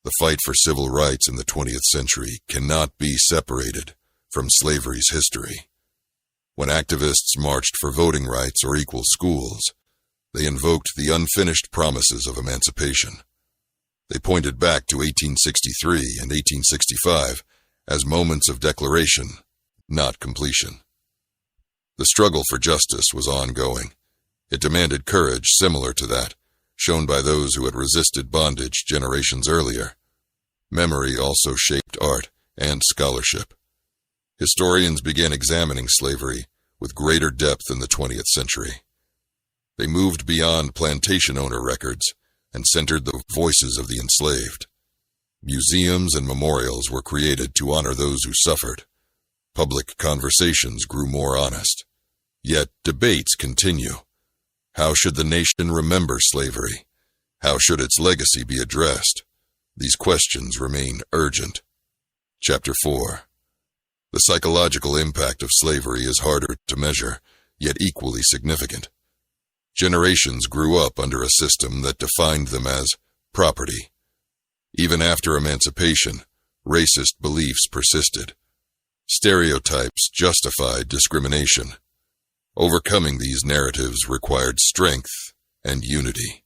The fight for civil rights in the 20th century cannot be separated from slavery's history. When activists marched for voting rights or equal schools, they invoked the unfinished promises of emancipation. They pointed back to 1863 and 1865 as moments of declaration, not completion. The struggle for justice was ongoing. It demanded courage similar to that shown by those who had resisted bondage generations earlier. Memory also shaped art and scholarship. Historians began examining slavery with greater depth in the 20th century. They moved beyond plantation owner records and centered the voices of the enslaved. Museums and memorials were created to honor those who suffered. Public conversations grew more honest. Yet debates continue. How should the nation remember slavery? How should its legacy be addressed? These questions remain urgent. Chapter 4. The psychological impact of slavery is harder to measure, yet equally significant. Generations grew up under a system that defined them as property. Even after emancipation, racist beliefs persisted. Stereotypes justified discrimination. Overcoming these narratives required strength and unity.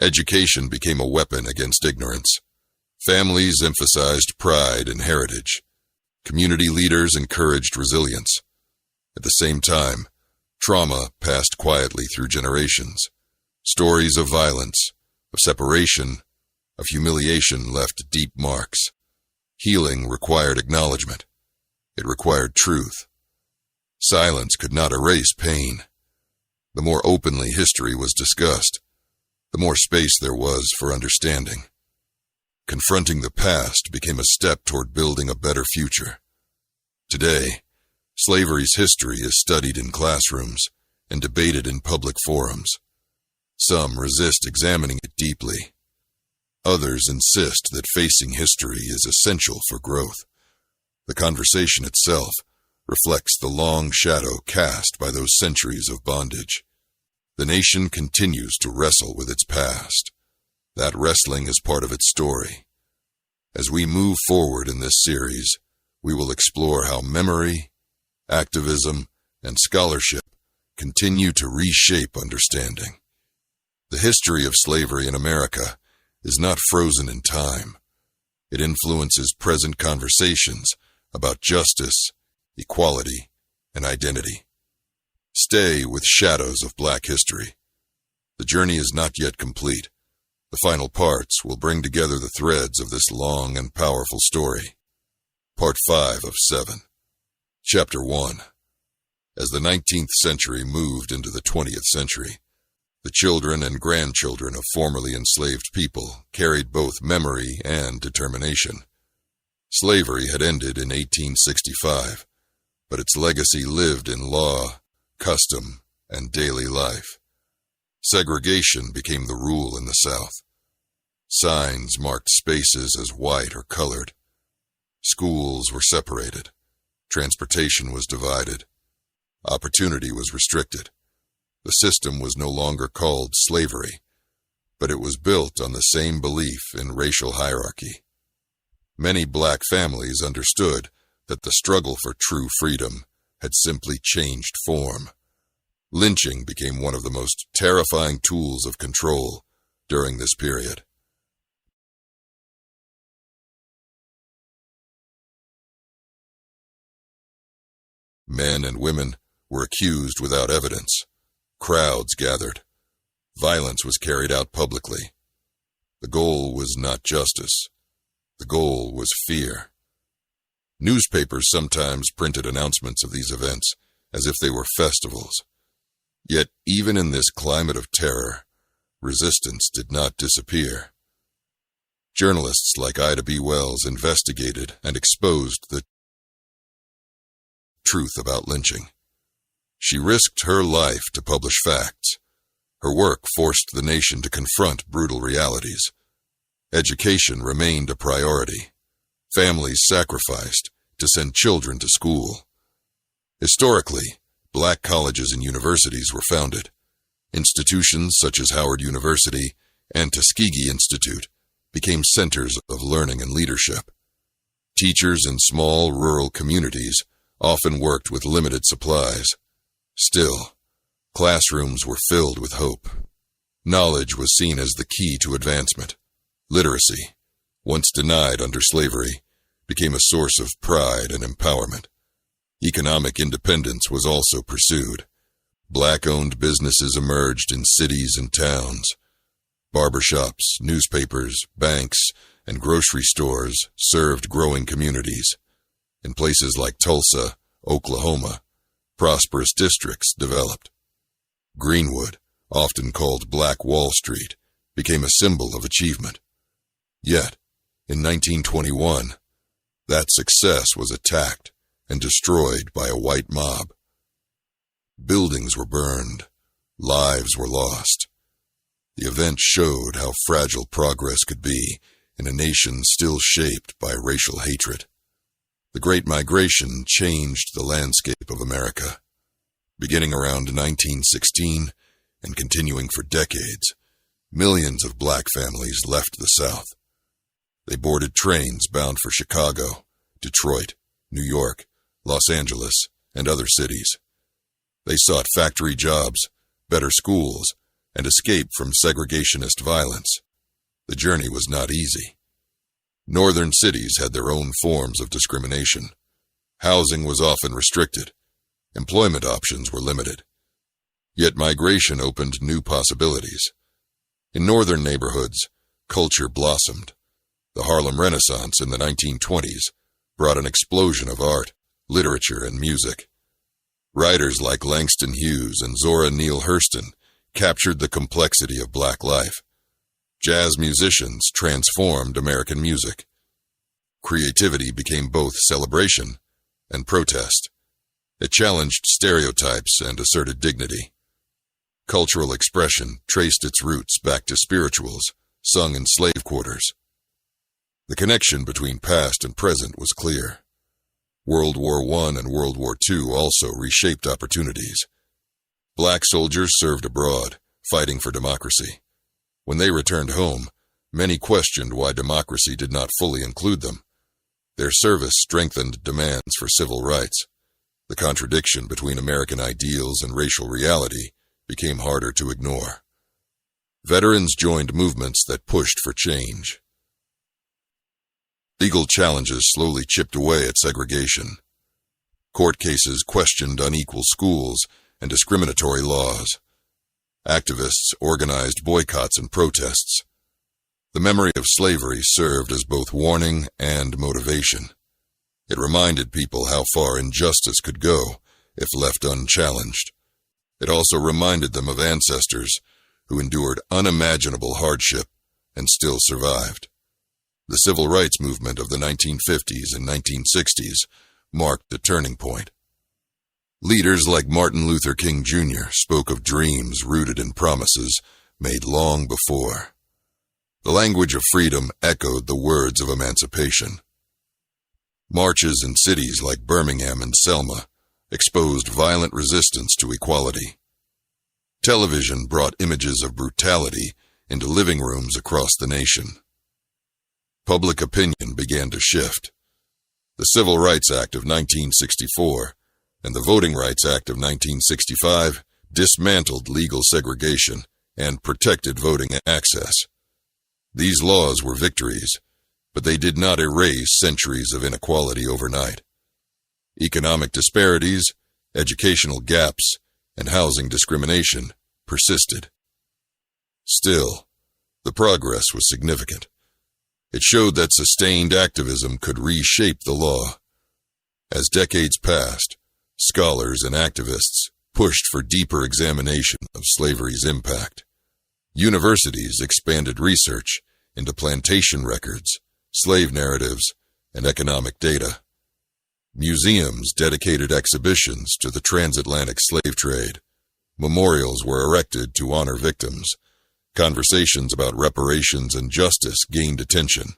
Education became a weapon against ignorance. Families emphasized pride and heritage. Community leaders encouraged resilience. At the same time, trauma passed quietly through generations. Stories of violence, of separation, of humiliation left deep marks. Healing required acknowledgement. It required truth. Silence could not erase pain. The more openly history was discussed, the more space there was for understanding. Confronting the past became a step toward building a better future. Today, slavery's history is studied in classrooms and debated in public forums. Some resist examining it deeply. Others insist that facing history is essential for growth. The conversation itself reflects the long shadow cast by those centuries of bondage. The nation continues to wrestle with its past. That wrestling is part of its story. As we move forward in this series, we will explore how memory, activism, and scholarship continue to reshape understanding. The history of slavery in America is not frozen in time. It influences present conversations about justice, equality, and identity. Stay with Shadows of Black History. The journey is not yet complete. The final parts will bring together the threads of this long and powerful story. Part 5 of 7. Chapter 1. As the 19th century moved into the 20th century, the children and grandchildren of formerly enslaved people carried both memory and determination. Slavery had ended in 1865, but its legacy lived in law, custom, and daily life. Segregation became the rule in the South. Signs marked spaces as white or colored. Schools were separated. Transportation was divided. Opportunity was restricted. The system was no longer called slavery, but it was built on the same belief in racial hierarchy. Many black families understood that the struggle for true freedom had simply changed form. Lynching became one of the most terrifying tools of control during this period. Men and women were accused without evidence. Crowds gathered. Violence was carried out publicly. The goal was not justice. The goal was fear. Newspapers sometimes printed announcements of these events as if they were festivals. Yet even in this climate of terror, resistance did not disappear. Journalists like Ida B. Wells investigated and exposed the truth about lynching. She risked her life to publish facts. Her work forced the nation to confront brutal realities. Education remained a priority. Families sacrificed to send children to school. Historically, black colleges and universities were founded. Institutions such as Howard University and Tuskegee Institute became centers of learning and leadership. Teachers in small rural communities often worked with limited supplies. Still, classrooms were filled with hope. Knowledge was seen as the key to advancement. Literacy, once denied under slavery, became a source of pride and empowerment. Economic independence was also pursued. Black-owned businesses emerged in cities and towns. Barbershops, newspapers, banks, and grocery stores served growing communities. In places like Tulsa, Oklahoma, prosperous districts developed. Greenwood, often called Black Wall Street, became a symbol of achievement. Yet, in 1921, that success was attacked and destroyed by a white mob. Buildings were burned. Lives were lost. The event showed how fragile progress could be in a nation still shaped by racial hatred. The Great Migration changed the landscape of America. Beginning around 1916 and continuing for decades, millions of black families left the South. They boarded trains bound for Chicago, Detroit, New York, Los Angeles, and other cities. They sought factory jobs, better schools, and escape from segregationist violence. The journey was not easy. Northern cities had their own forms of discrimination. Housing was often restricted. Employment options were limited. Yet migration opened new possibilities. In northern neighborhoods, culture blossomed. The Harlem Renaissance in the 1920s brought an explosion of art, literature, and music. Writers like Langston Hughes and Zora Neale Hurston captured the complexity of black life. Jazz musicians transformed American music. Creativity became both celebration and protest. It challenged stereotypes and asserted dignity. Cultural expression traced its roots back to spirituals sung in slave quarters. The connection between past and present was clear. World War I and World War II also reshaped opportunities. Black soldiers served abroad, fighting for democracy. When they returned home, many questioned why democracy did not fully include them. Their service strengthened demands for civil rights. The contradiction between American ideals and racial reality became harder to ignore. veterans joined movements that pushed for change. Legal challenges slowly chipped away at segregation. Court cases questioned unequal schools and discriminatory laws. Activists organized boycotts and protests. The memory of slavery served as both warning and motivation. It reminded people how far injustice could go if left unchallenged. It also reminded them of ancestors who endured unimaginable hardship and still survived. The civil rights movement of the 1950s and 1960s marked a turning point. Leaders like Martin Luther King Jr. spoke of dreams rooted in promises made long before. The language of freedom echoed the words of emancipation. Marches in cities like Birmingham and Selma exposed violent resistance to equality. Television brought images of brutality into living rooms across the nation. Public opinion began to shift. The Civil Rights Act of 1964 and the Voting Rights Act of 1965 dismantled legal segregation and protected voting access. These laws were victories, but they did not erase centuries of inequality overnight. Economic disparities, educational gaps, and housing discrimination persisted. Still, the progress was significant. It showed that sustained activism could reshape the law. As decades passed, scholars and activists pushed for deeper examination of slavery's impact. Universities expanded research into plantation records, slave narratives, and economic data. Museums dedicated exhibitions to the transatlantic slave trade. Memorials were erected to honor victims. Conversations about reparations and justice gained attention.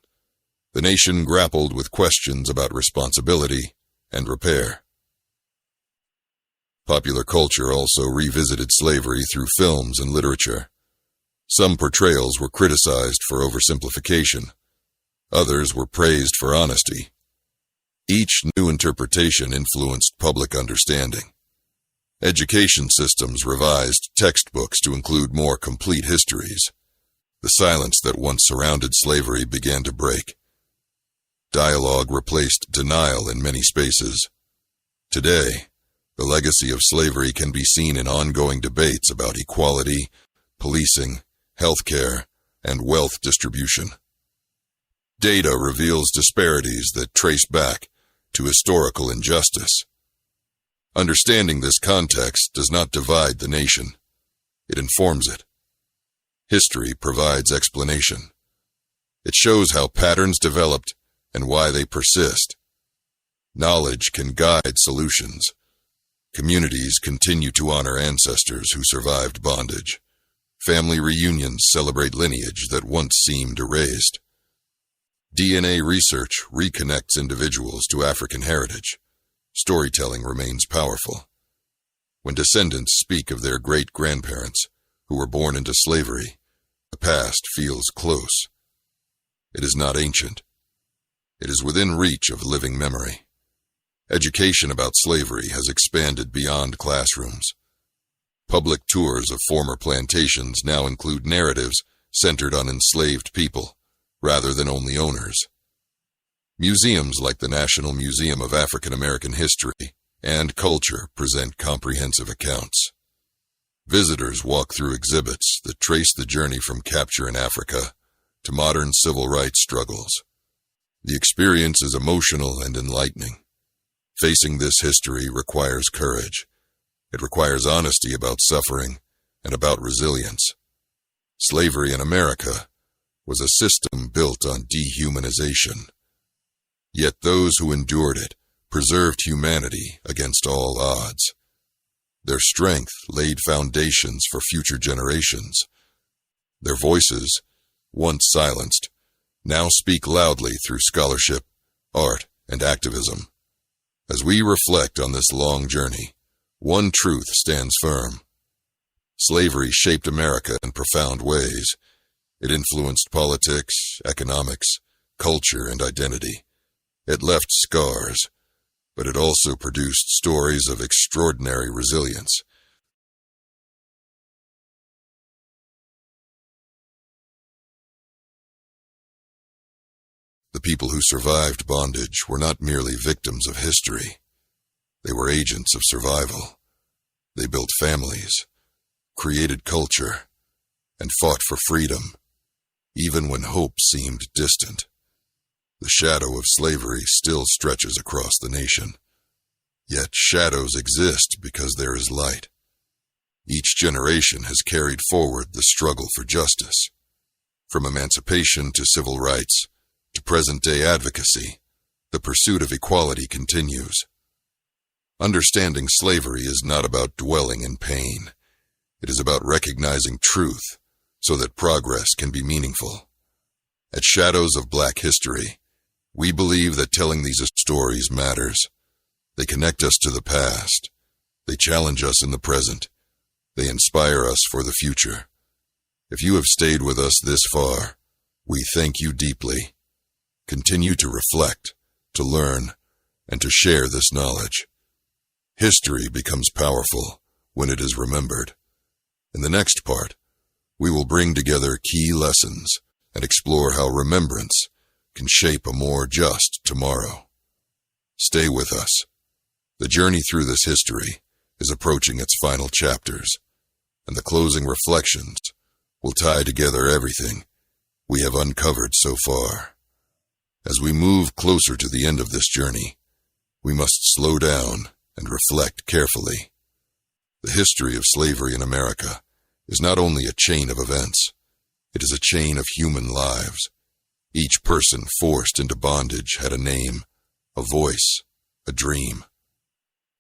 The nation grappled with questions about responsibility and repair. Popular culture also revisited slavery through films and literature. Some portrayals were criticized for oversimplification. Others were praised for honesty. Each new interpretation influenced public understanding. Education systems revised textbooks to include more complete histories. The silence that once surrounded slavery began to break. Dialogue replaced denial in many spaces. Today, the legacy of slavery can be seen in ongoing debates about equality, policing, healthcare, and wealth distribution. Data reveals disparities that trace back to historical injustice. Understanding this context does not divide the nation. It informs it. History provides explanation. It shows how patterns developed and why they persist. Knowledge can guide solutions. Communities continue to honor ancestors who survived bondage. Family reunions celebrate lineage that once seemed erased. DNA research reconnects individuals to African heritage. Storytelling remains powerful. When descendants speak of their great-grandparents who were born into slavery, the past feels close. It is not ancient. It is within reach of living memory. Education about slavery has expanded beyond classrooms. Public tours of former plantations now include narratives centered on enslaved people, rather than only owners. Museums like the National Museum of African American History and Culture present comprehensive accounts. Visitors walk through exhibits that trace the journey from capture in Africa to modern civil rights struggles. The experience is emotional and enlightening. Facing this history requires courage. It requires honesty about suffering and about resilience. Slavery in America was a system built on dehumanization. Yet those who endured it preserved humanity against all odds. Their strength laid foundations for future generations. Their voices, once silenced, now speak loudly through scholarship, art, and activism. As we reflect on this long journey, one truth stands firm. Slavery shaped America in profound ways. It influenced politics, economics, culture, and identity. It left scars, but it also produced stories of extraordinary resilience. people who survived bondage were not merely victims of history. They were agents of survival. They built families, created culture, and fought for freedom, even when hope seemed distant. The shadow of slavery still stretches across the nation. Yet shadows exist because there is light. Each generation has carried forward the struggle for justice. From emancipation to civil rights, to present-day advocacy, the pursuit of equality continues. Understanding slavery is not about dwelling in pain. It is about recognizing truth so that progress can be meaningful. At Shadows of Black History, we believe that telling these stories matters. They connect us to the past. They challenge us in the present. They inspire us for the future. If you have stayed with us this far, we thank you deeply. Continue to reflect, to learn, and to share this knowledge. History becomes powerful when it is remembered. In the next part, we will bring together key lessons and explore how remembrance can shape a more just tomorrow. Stay with us. The journey through this history is approaching its final chapters, and the closing reflections will tie together everything we have uncovered so far. As we move closer to the end of this journey, we must slow down and reflect carefully. The history of slavery in America is not only a chain of events, it is a chain of human lives. Each person forced into bondage had a name, a voice, a dream.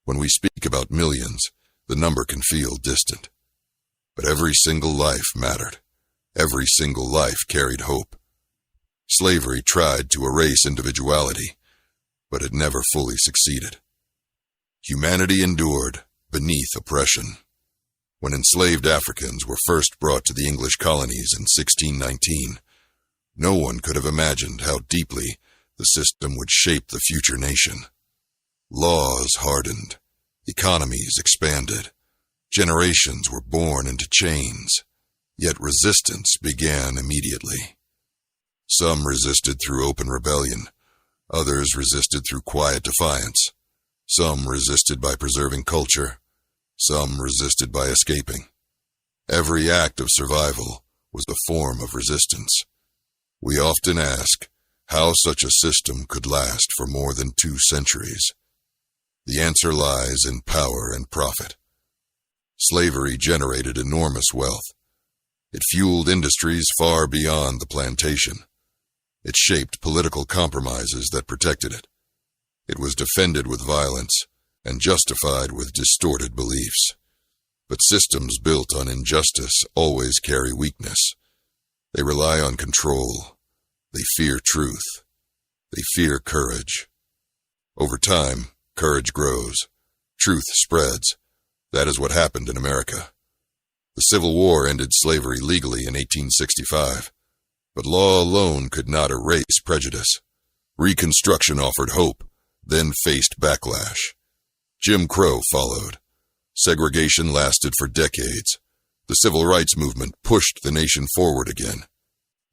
When we speak about millions, the number can feel distant. But every single life mattered. Every single life carried hope. Slavery tried to erase individuality, but it never fully succeeded. Humanity endured beneath oppression. When enslaved Africans were first brought to the English colonies in 1619, no one could have imagined how deeply the system would shape the future nation. Laws hardened, economies expanded, generations were born into chains, yet resistance began immediately. Some resisted through open rebellion, others resisted through quiet defiance, some resisted by preserving culture, some resisted by escaping. Every act of survival was a form of resistance. We often ask how such a system could last for more than 2 centuries. The answer lies in power and profit. Slavery generated enormous wealth. It fueled industries far beyond the plantation. It shaped political compromises that protected it. It was defended with violence and justified with distorted beliefs. But systems built on injustice always carry weakness. They rely on control. They fear truth. They fear courage. Over time, courage grows. Truth spreads. That is what happened in America. The Civil War ended slavery legally in 1865, but law alone could not erase prejudice. Reconstruction offered hope, then faced backlash. Jim Crow followed. Segregation lasted for decades. The civil rights movement pushed the nation forward again.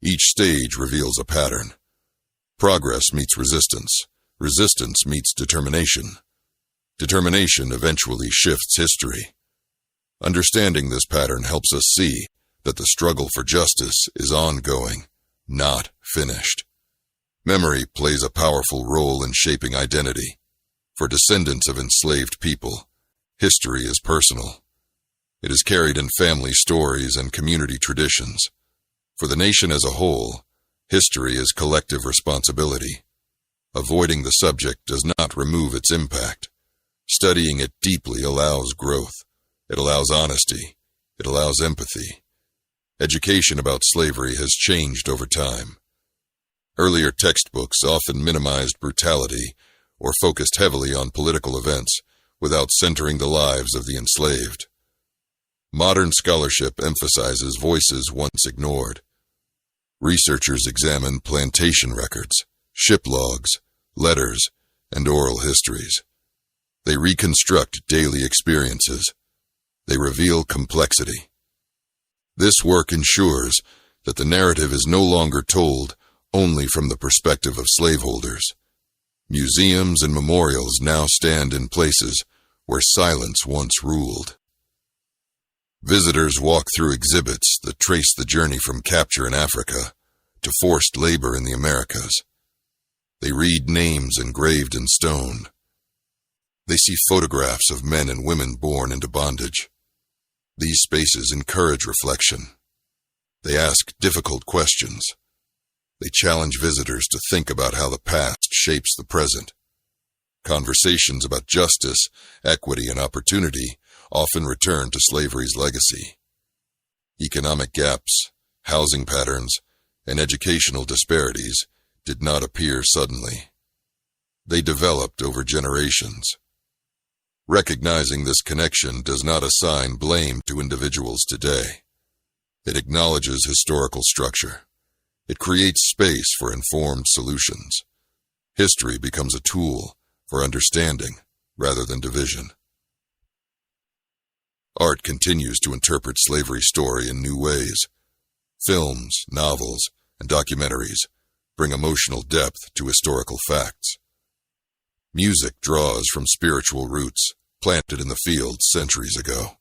Each stage reveals a pattern. Progress meets resistance. Resistance meets determination. Determination eventually shifts history. Understanding this pattern helps us see that the struggle for justice is ongoing, not finished. Memory plays a powerful role in shaping identity. For descendants of enslaved people, history is personal. It is carried in family stories and community traditions. For the nation as a whole, history is collective responsibility. Avoiding the subject does not remove its impact. Studying it deeply allows growth. It allows honesty. It allows empathy. Education about slavery has changed over time. Earlier textbooks often minimized brutality or focused heavily on political events without centering the lives of the enslaved. Modern scholarship emphasizes voices once ignored. Researchers examine plantation records, ship logs, letters, and oral histories. They reconstruct daily experiences. They reveal complexity. This work ensures that the narrative is no longer told only from the perspective of slaveholders. Museums and memorials now stand in places where silence once ruled. Visitors walk through exhibits that trace the journey from capture in Africa to forced labor in the Americas. They read names engraved in stone. They see photographs of men and women born into bondage. These spaces encourage reflection. They ask difficult questions. They challenge visitors to think about how the past shapes the present. Conversations about justice, equity, and opportunity often return to slavery's legacy. Economic gaps, housing patterns, and educational disparities did not appear suddenly. They developed over generations. Recognizing this connection does not assign blame to individuals today. It acknowledges historical structure. It creates space for informed solutions. History becomes a tool for understanding rather than division. Art continues to interpret slavery's story in new ways. Films, novels, and documentaries bring emotional depth to historical facts. Music draws from spiritual roots planted in the fields centuries ago.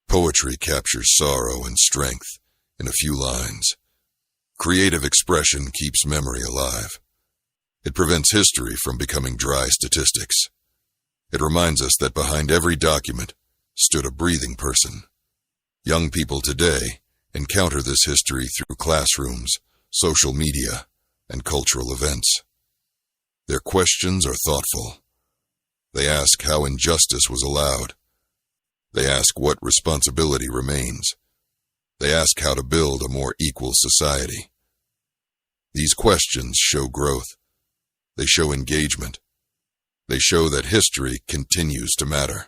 Poetry captures sorrow and strength in a few lines. Creative expression keeps memory alive. It prevents history from becoming dry statistics. It reminds us that behind every document stood a breathing person. Young people today encounter this history through classrooms, social media, and cultural events. Their questions are thoughtful. They ask how injustice was allowed. They ask what responsibility remains. They ask how to build a more equal society. These questions show growth. They show engagement. They show that history continues to matter.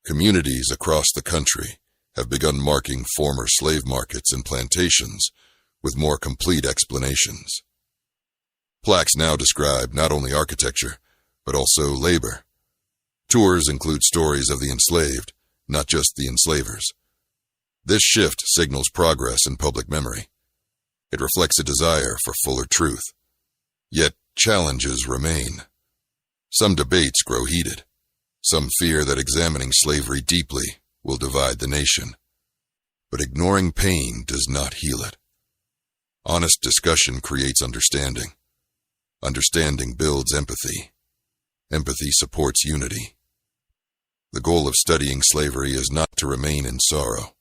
Communities across the country have begun marking former slave markets and plantations with more complete explanations. Plaques now describe not only architecture, but also labor. Tours include stories of the enslaved, not just the enslavers. This shift signals progress in public memory. It reflects a desire for fuller truth. Yet challenges remain. Some debates grow heated. Some fear that examining slavery deeply will divide the nation. But ignoring pain does not heal it. Honest discussion creates understanding. Understanding builds empathy. Empathy supports unity. The goal of studying slavery is not to remain in sorrow.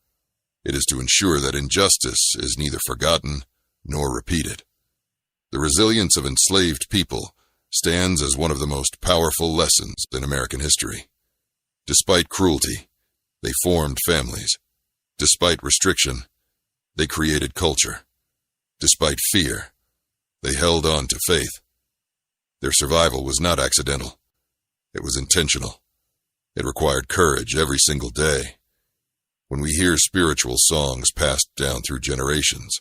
It is to ensure that injustice is neither forgotten nor repeated. The resilience of enslaved people stands as one of the most powerful lessons in American history. Despite cruelty, they formed families. Despite restriction, they created culture. Despite fear, they held on to faith. Their survival was not accidental. It was intentional. It required courage every single day. When we hear spiritual songs passed down through generations,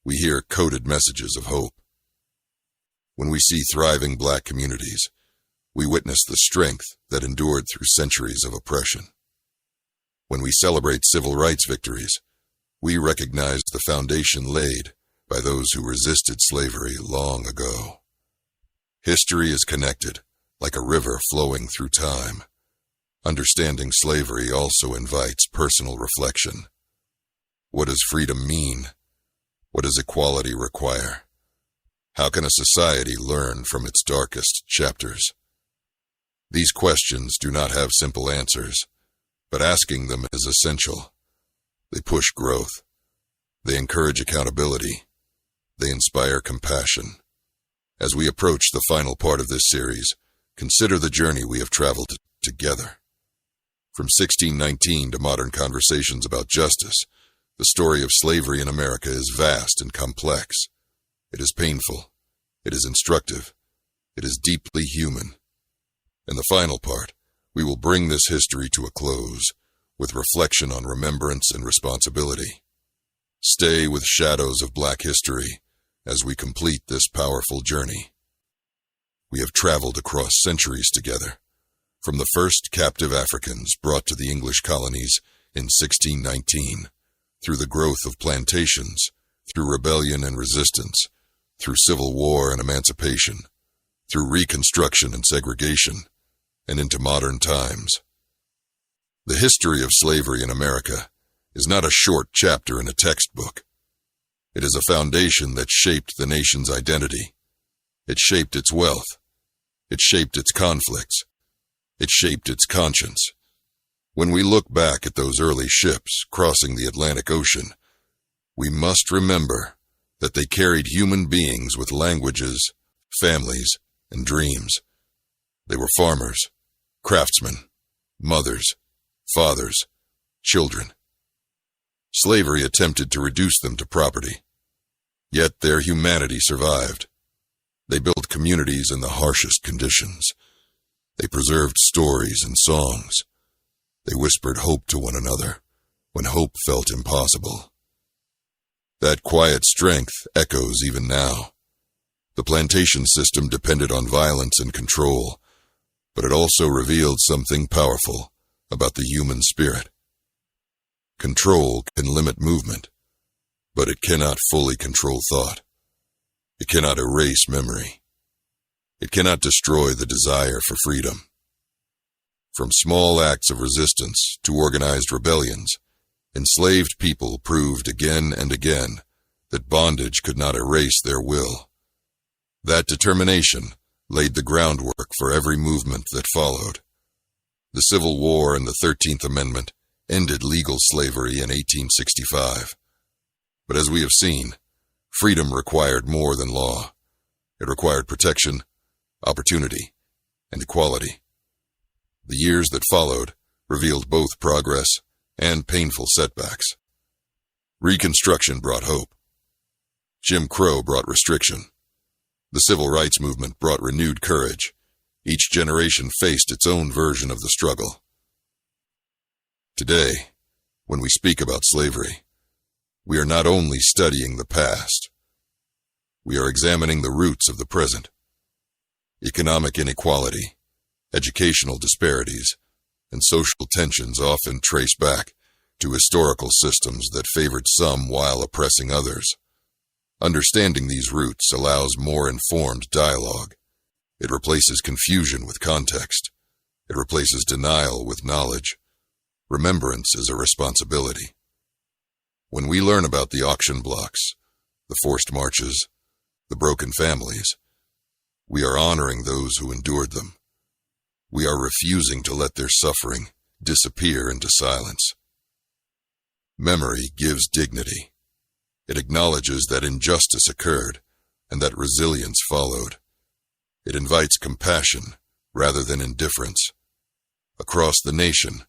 we hear coded messages of hope. When we see thriving black communities, we witness the strength that endured through centuries of oppression. When we celebrate civil rights victories, we recognize the foundation laid by those who resisted slavery long ago. History is connected, like a river flowing through time. Understanding slavery also invites personal reflection. What does freedom mean? What does equality require? How can a society learn from its darkest chapters? These questions do not have simple answers, but asking them is essential. They push growth. They encourage accountability. They inspire compassion. As we approach the final part of this series, consider the journey we have traveled together. From 1619 to modern conversations about justice, the story of slavery in America is vast and complex. It is painful. It is instructive. It is deeply human. In the final part, we will bring this history to a close with reflection on remembrance and responsibility. Stay with Shadows of Black History as we complete this powerful journey. We have traveled across centuries together, from the first captive Africans brought to the English colonies in 1619, through the growth of plantations, through rebellion and resistance, through civil war and emancipation, through Reconstruction and segregation, and into modern times. The history of slavery in America is not a short chapter in a textbook. It is a foundation that shaped the nation's identity. It shaped its wealth. It shaped its conflicts. It shaped its conscience. When we look back at those early ships crossing the Atlantic Ocean, we must remember that they carried human beings with languages, families, and dreams. They were farmers, craftsmen, mothers, fathers, children. Slavery attempted to reduce them to property, yet their humanity survived. They built communities in the harshest conditions. They preserved stories and songs. They whispered hope to one another when hope felt impossible. That quiet strength echoes even now. The plantation system depended on violence and control, but it also revealed something powerful about the human spirit. Control can limit movement, but it cannot fully control thought. It cannot erase memory. It cannot destroy the desire for freedom. From small acts of resistance to organized rebellions, enslaved people proved again and again that bondage could not erase their will. That determination laid the groundwork for every movement that followed. The Civil War and the 13th Amendment ended legal slavery in 1865. But as we have seen, freedom required more than law. It required protection, opportunity, and equality. The years that followed revealed both progress and painful setbacks. Reconstruction brought hope. Jim Crow brought restriction. The Civil Rights Movement brought renewed courage. Each generation faced its own version of the struggle. Today, when we speak about slavery, we are not only studying the past, we are examining the roots of the present. Economic inequality, educational disparities, and social tensions often trace back to historical systems that favored some while oppressing others. Understanding these roots allows more informed dialogue. It replaces confusion with context. It replaces denial with knowledge. Remembrance is a responsibility. When we learn about the auction blocks, the forced marches, the broken families, we are honoring those who endured them. We are refusing to let their suffering disappear into silence. Memory gives dignity. It acknowledges that injustice occurred and that resilience followed. It invites compassion rather than indifference. Across the nation,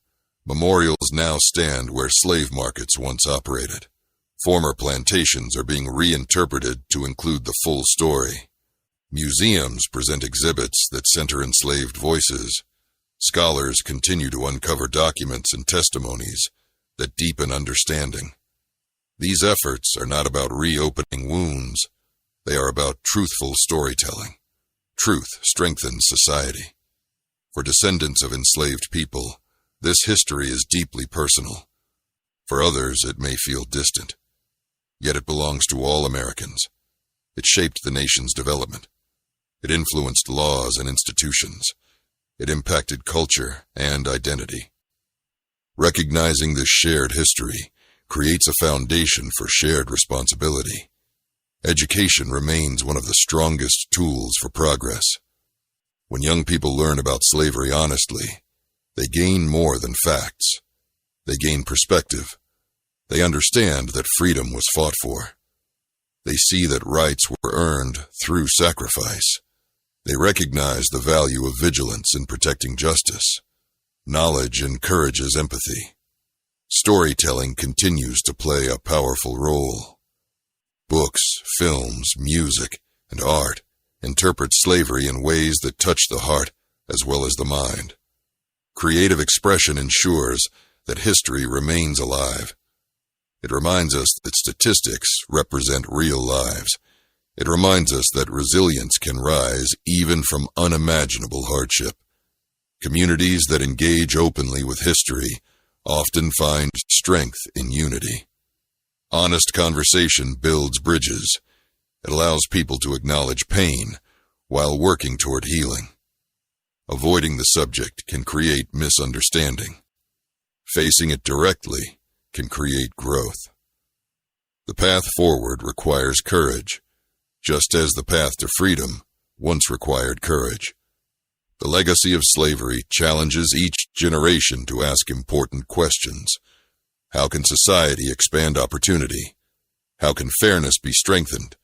memorials now stand where slave markets once operated. Former plantations are being reinterpreted to include the full story. Museums present exhibits that center enslaved voices. Scholars continue to uncover documents and testimonies that deepen understanding. These efforts are not about reopening wounds. They are about truthful storytelling. Truth strengthens society. For descendants of enslaved people, this history is deeply personal. For others, it may feel distant. Yet it belongs to all Americans. It shaped the nation's development. It influenced laws and institutions. It impacted culture and identity. Recognizing this shared history creates a foundation for shared responsibility. Education remains one of the strongest tools for progress. When young people learn about slavery honestly, they gain more than facts. They gain perspective. They understand that freedom was fought for. They see that rights were earned through sacrifice. They recognize the value of vigilance in protecting justice. Knowledge encourages empathy. Storytelling continues to play a powerful role. Books, films, music, and art interpret slavery in ways that touch the heart as well as the mind. Creative expression ensures that history remains alive. It reminds us that statistics represent real lives. It reminds us that resilience can rise even from unimaginable hardship. Communities that engage openly with history often find strength in unity. Honest conversation builds bridges, It allows people to acknowledge pain while working toward healing. Avoiding the subject can create misunderstanding. Facing it directly can create growth. The path forward requires courage, just as the path to freedom once required courage. The legacy of slavery challenges each generation to ask important questions. How can society expand opportunity? How can fairness be strengthened?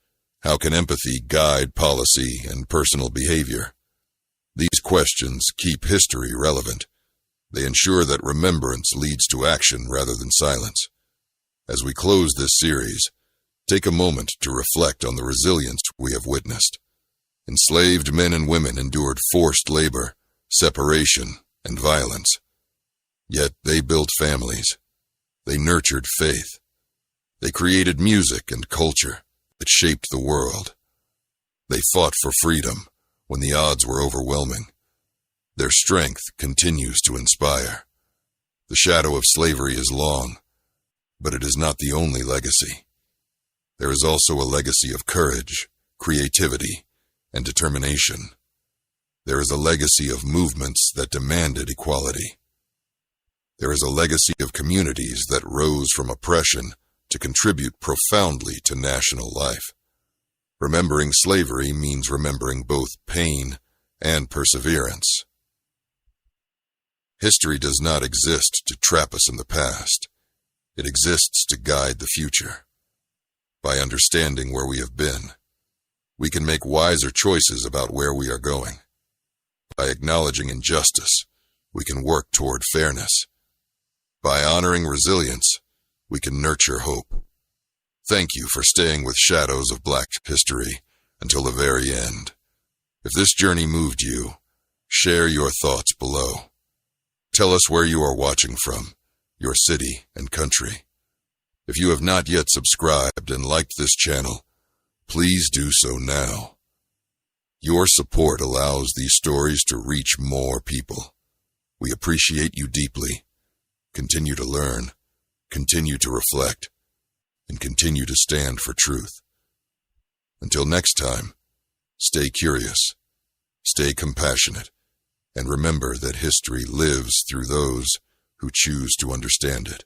How can empathy guide policy and personal behavior? These questions keep history relevant. They ensure that remembrance leads to action rather than silence. As we close this series, take a moment to reflect on the resilience we have witnessed. Enslaved men and women endured forced labor, separation, and violence. Yet they built families. They nurtured faith. They created music and culture that shaped the world. They fought for freedom when the odds were overwhelming. Their strength continues to inspire. The shadow of slavery is long, but it is not the only legacy. There is also a legacy of courage, creativity, and determination. There is a legacy of movements that demanded equality. There is a legacy of communities that rose from oppression to contribute profoundly to national life. Remembering slavery means remembering both pain and perseverance. History does not exist to trap us in the past. It exists to guide the future. By understanding where we have been, we can make wiser choices about where we are going. By acknowledging injustice, we can work toward fairness. By honoring resilience, we can nurture hope. Thank you for staying with Shadows of Black History until the very end. If this journey moved you, share your thoughts below. Tell us where you are watching from, your city and country. If you have not yet subscribed and liked this channel, please do so now. Your support allows these stories to reach more people. We appreciate you deeply. Continue to learn, continue to reflect, and continue to stand for truth. Until next time, stay curious, stay compassionate, and remember that history lives through those who choose to understand it.